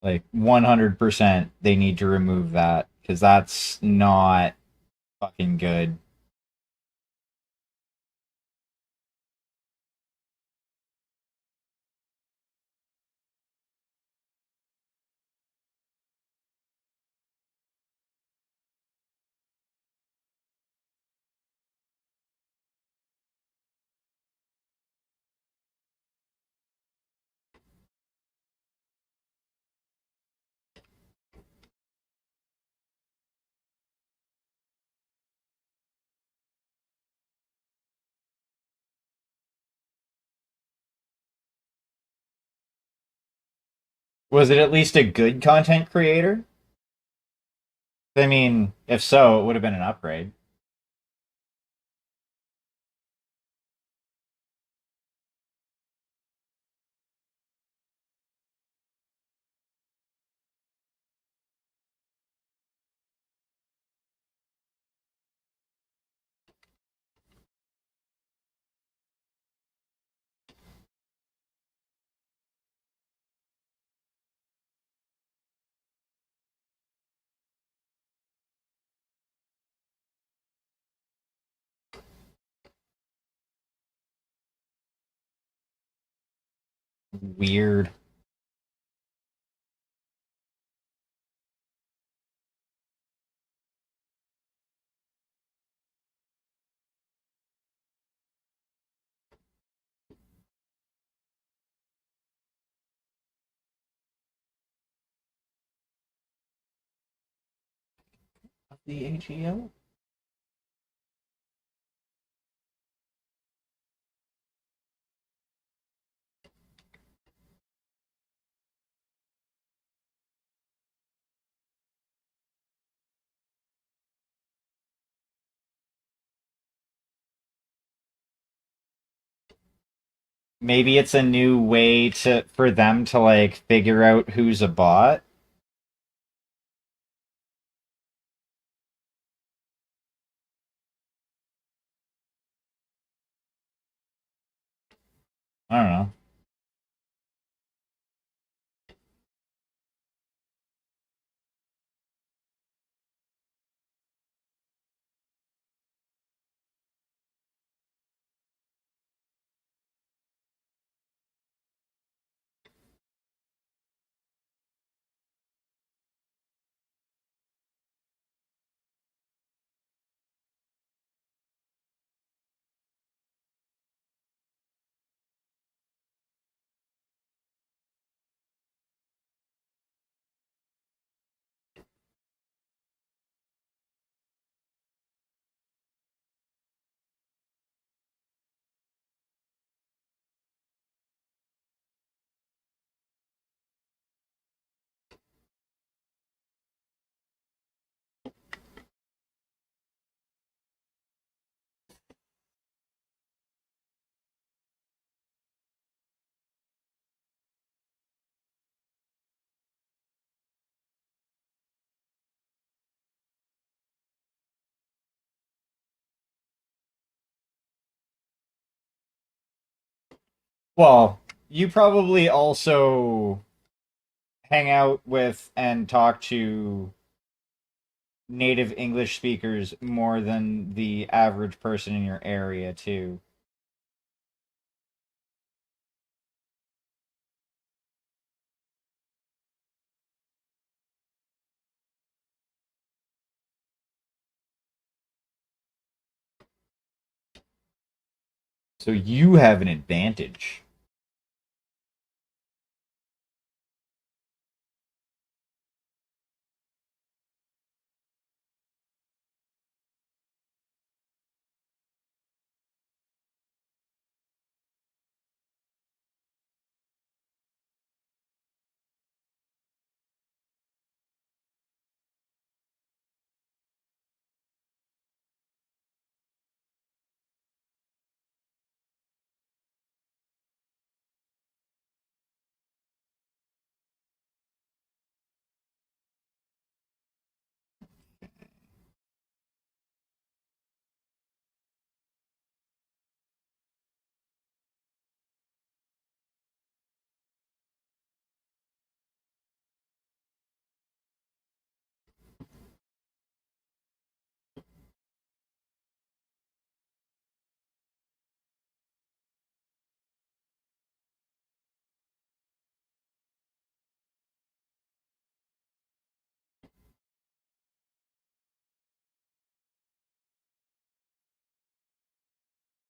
Like 100% they need to remove that because that's not fucking good. Was it at least a good content creator? I mean, if so, it would have been an upgrade. Weird. The AGO? Maybe it's a new way to for them to like figure out who's a bot. I don't know. Well, you probably also hang out with and talk to native English speakers more than the average person in your area, too. So you have an advantage.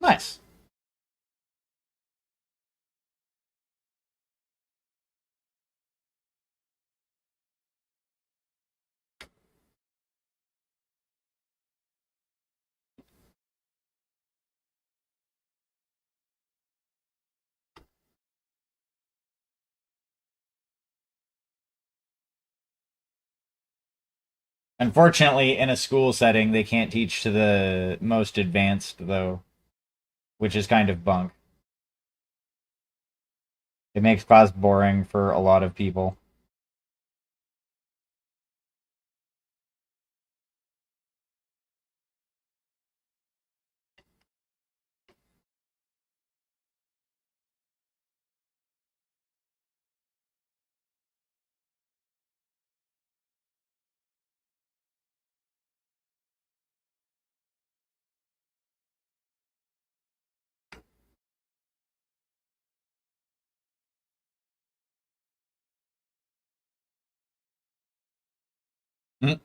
Nice. Unfortunately, in a school setting, they can't teach to the most advanced, though, which is kind of bunk. It makes class boring for a lot of people. Mm.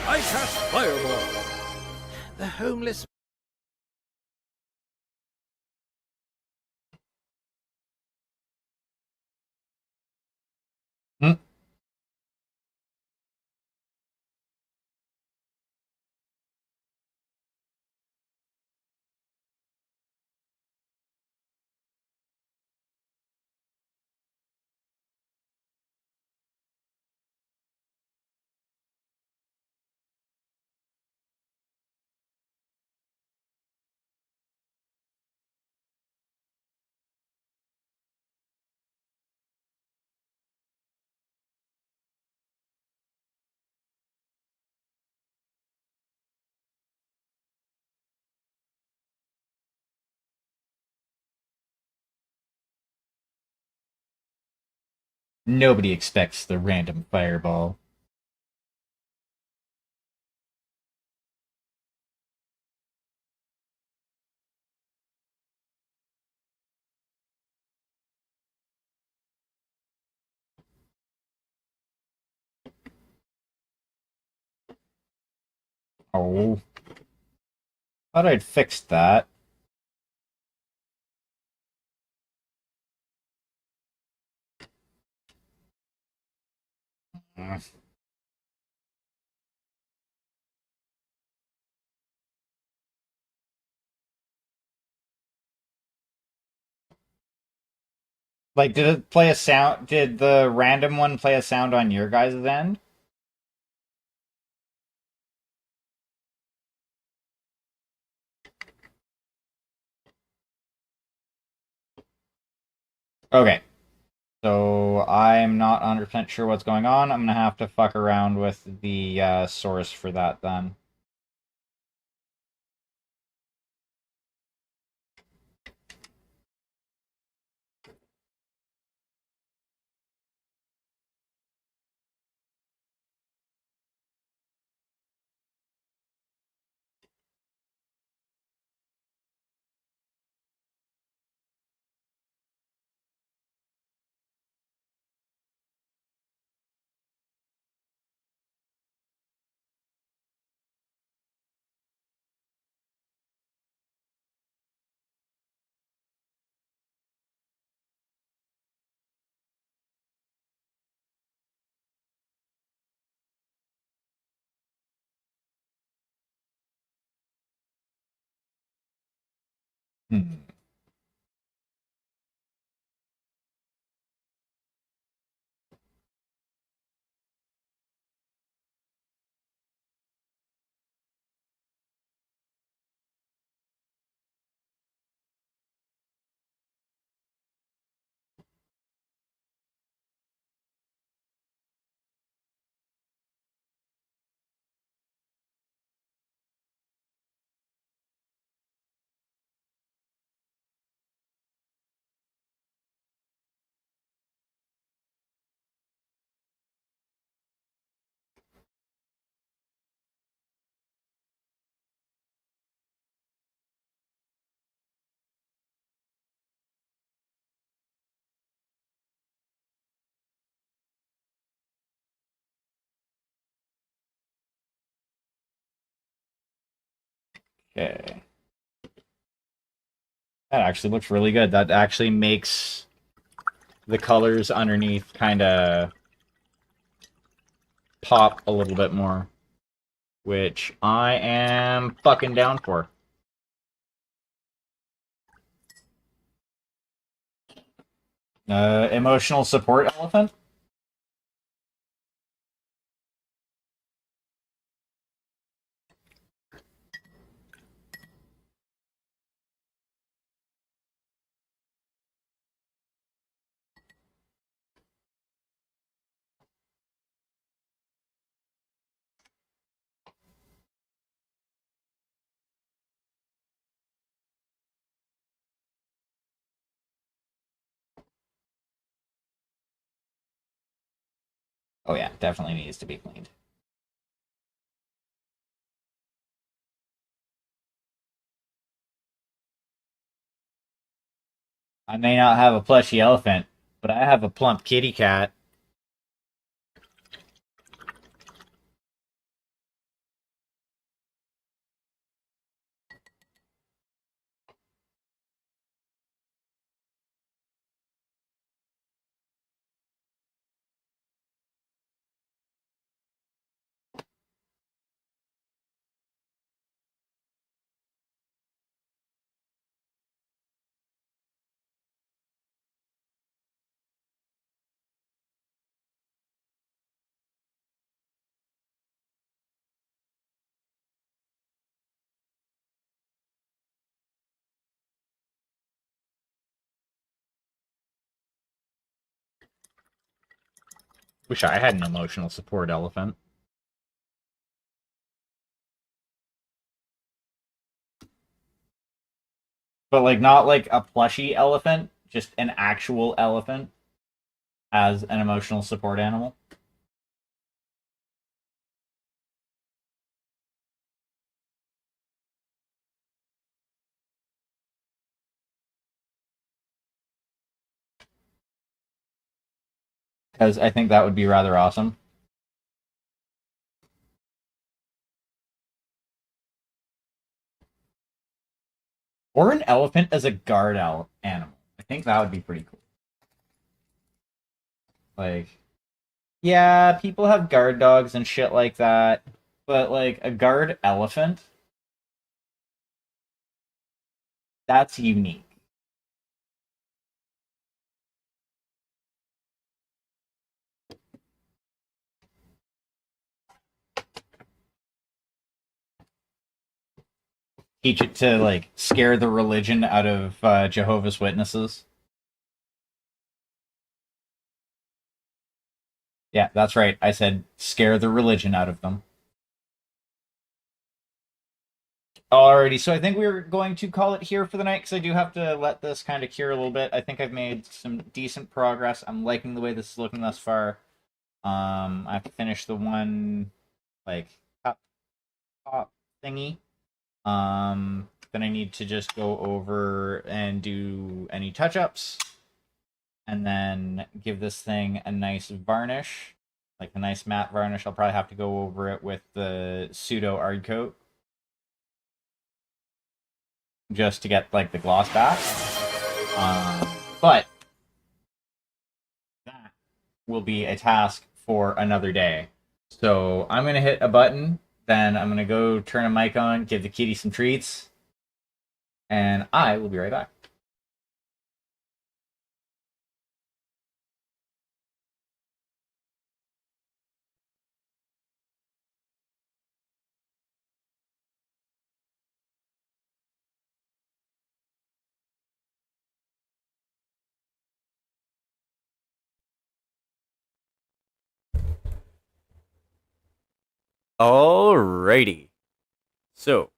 I cast Fireball. The homeless. Mm. Nobody expects the random fireball. Oh. Thought I'd fixed that. Mm. Like, did it play a sound? Did the random one play a sound on your guys' end? Okay. So I'm not 100% sure what's going on. I'm gonna have to fuck around with the source for that then. Hmm. Okay. That actually looks really good. That actually makes the colors underneath kind of pop a little bit more, which I am fucking down for. Emotional support elephant? Oh yeah, definitely needs to be cleaned. I may not have a plushy elephant, but I have a plump kitty cat. Wish I had an emotional support elephant. But like not like a plushy elephant, just an actual elephant as an emotional support animal. Because I think that would be rather awesome. Or an elephant as a guard animal. I think that would be pretty cool. Like, yeah, people have guard dogs and shit like that, but like a guard elephant, that's unique. Teach it to like scare the religion out of Jehovah's Witnesses. Yeah, that's right. I said scare the religion out of them. Alrighty, so I think we're going to call it here for the night because I do have to let this kind of cure a little bit. I think I've made some decent progress. I'm liking the way this is looking thus far. I have to finish the one like top thingy. Then I need to just go over and do any touch-ups, and then give this thing a nice varnish, like a nice matte varnish. I'll probably have to go over it with the pseudo ard coat just to get like the gloss back. But that will be a task for another day. So I'm gonna hit a button, then I'm gonna go turn a mic on, give the kitty some treats, and I will be right back. Alrighty. So,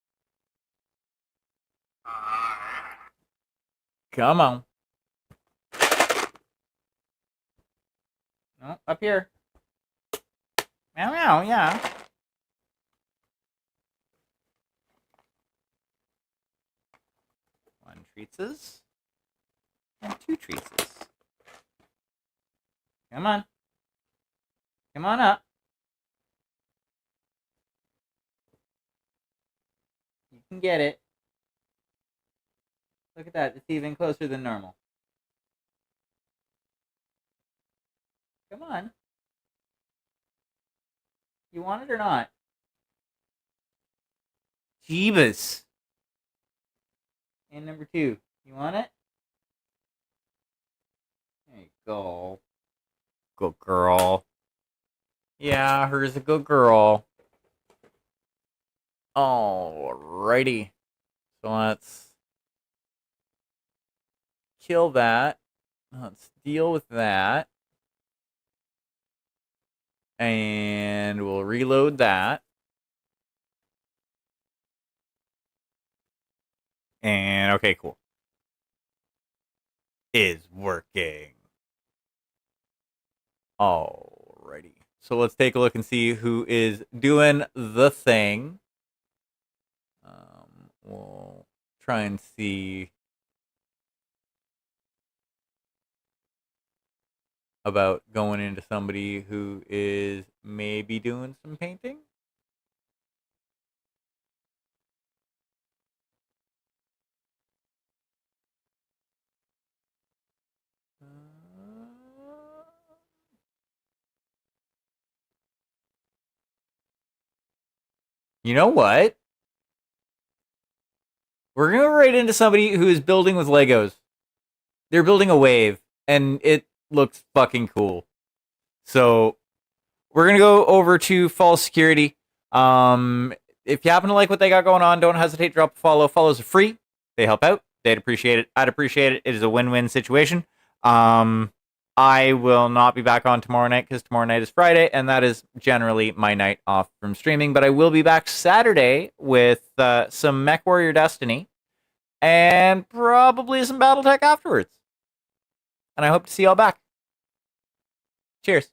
come on. No, up here. Meow meow, yeah. One treatses. And two treatses. Come on. Come on up. You can get it. Look at that. It's even closer than normal. Come on. You want it or not? Jeebus. And number two. You want it? There you go. Good girl. Yeah, her's a good girl. Alrighty. So let's kill that. Let's deal with that. And we'll reload that. And okay, cool. Is working. Alrighty. So let's take a look and see who is doing the thing. We'll try and see about going into somebody who is maybe doing some painting. You know what? We're going to go right into somebody who is building with Legos. They're building a wave, and it looks fucking cool. So we're going to go over to False Security. If you happen to like what they got going on, don't hesitate to drop a follow. Follows are free. They help out. They'd appreciate it. I'd appreciate it. It is a win-win situation. I will not be back on tomorrow night because tomorrow night is Friday, and that is generally my night off from streaming. But I will be back Saturday with some MechWarrior Destiny and probably some BattleTech afterwards. And I hope to see y'all back. Cheers.